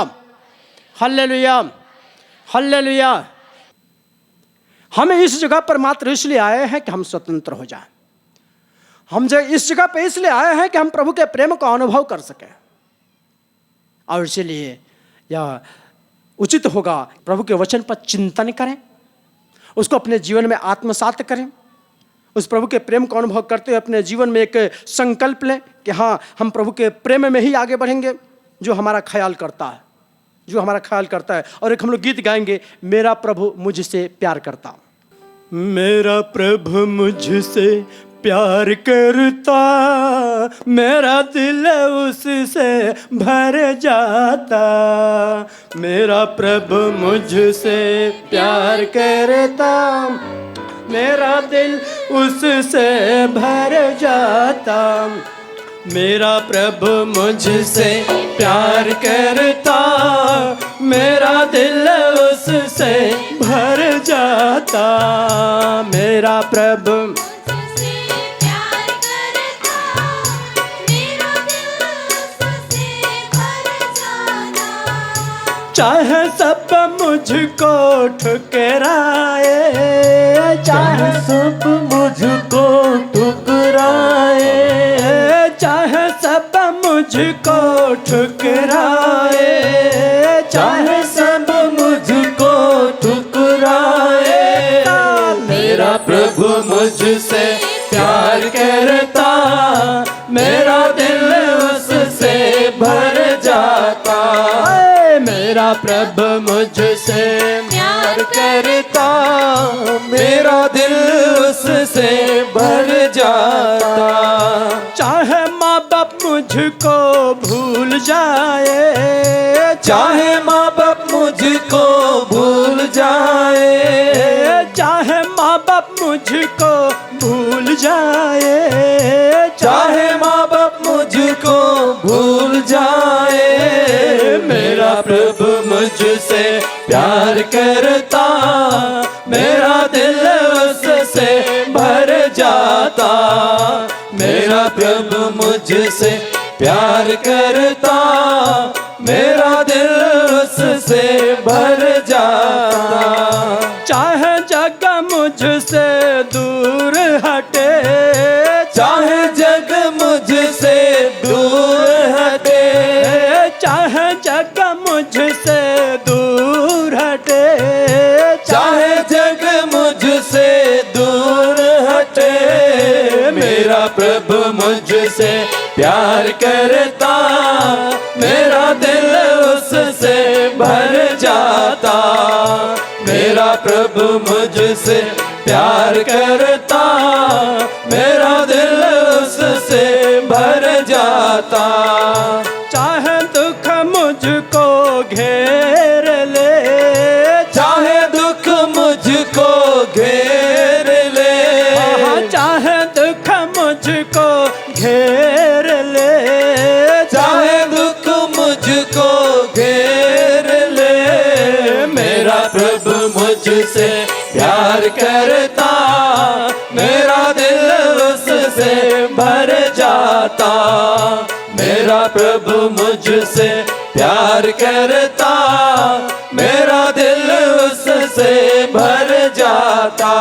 hallelujah, hallelujah. हम इस जगह पर मात्र इसलिए आए हैं कि हम स्वतंत्र हो जाएं। हम इस जगह पर इसलिए आए हैं कि हम प्रभु के प्रेम को अनुभव कर सकें। और इसलिए यह उचित होगा प्रभु के वचन पर चिंतन करें, उसको अपने जीवन में आत्मसात करें, उस प्रभु के प्रेम को अनुभव करते हुए अपने जीवन में एक संकल्प लें कि हाँ, हम प्रभु के प्रेम में ही आगे बढ़ेंगे जो हमारा ख्याल करता है, जो हमारा ख्याल करता है। और एक हम लोग गीत गाएंगे, मेरा प्रभु मुझसे प्यार करता। मेरा प्रभु मुझसे प्यार करता, मेरा दिल उससे भर जाता। मेरा प्रभु मुझसे प्यार करता, मेरा दिल उससे भर जाता। मेरा प्रभु मुझसे प्यार करता, मेरा दिल उससे भर जाता। मेरा प्रभु मुझसे प्यार करता, मेरा दिल उससे भर जाता। चाहे सब मुझको ठुकराए, चाहे सब मुझको ठुकराए, चाहे सब मुझको ठुकराए, चाहे सब मुझको ठुकराए। मेरा प्रभु मुझसे प्यार करता, मेरा दिल उससे भर जाता। मेरा प्रभु मुझसे प्यार करता, मेरा दिल उससे भर जाता। चाहे माँ बाप मुझको भूल जाए, चाहे माँ बाप मुझको भूल जाए, चाहे माँ बाप मुझको भूल जाए, चाहे माँ बाप मुझको भूल जाए। मेरा प्रभु मुझसे प्यार करता, मेरा दिल उससे भर जाता। मेरा प्रभु मुझसे प्यार करता, मेरा दिल उससे भर जाता। चाहे जग मुझसे दूर हटे, चाहे जग मुझसे दूर हटे, चाहे जग मुझसे दूर हटे, चाहे जग मुझसे दूर हटे। मेरा प्रभु मुझसे प्यार करता, मेरा दिल उससे भर जाता। मेरा प्रभु मुझसे प्यार करता, मेरा दिल उससे भर जाता। चाहे दुख मुझको घेर ले, चाहे दुख मुझको घेर ले, चाहे दुख मुझको घेर ले, चाहे दुख मुझको घेर ले। मेरा प्रभु मुझसे प्यार करता, मेरा दिल उससे भर जाता। मेरा प्रभु मुझसे प्यार करता, मेरा दिल उससे भर जाता।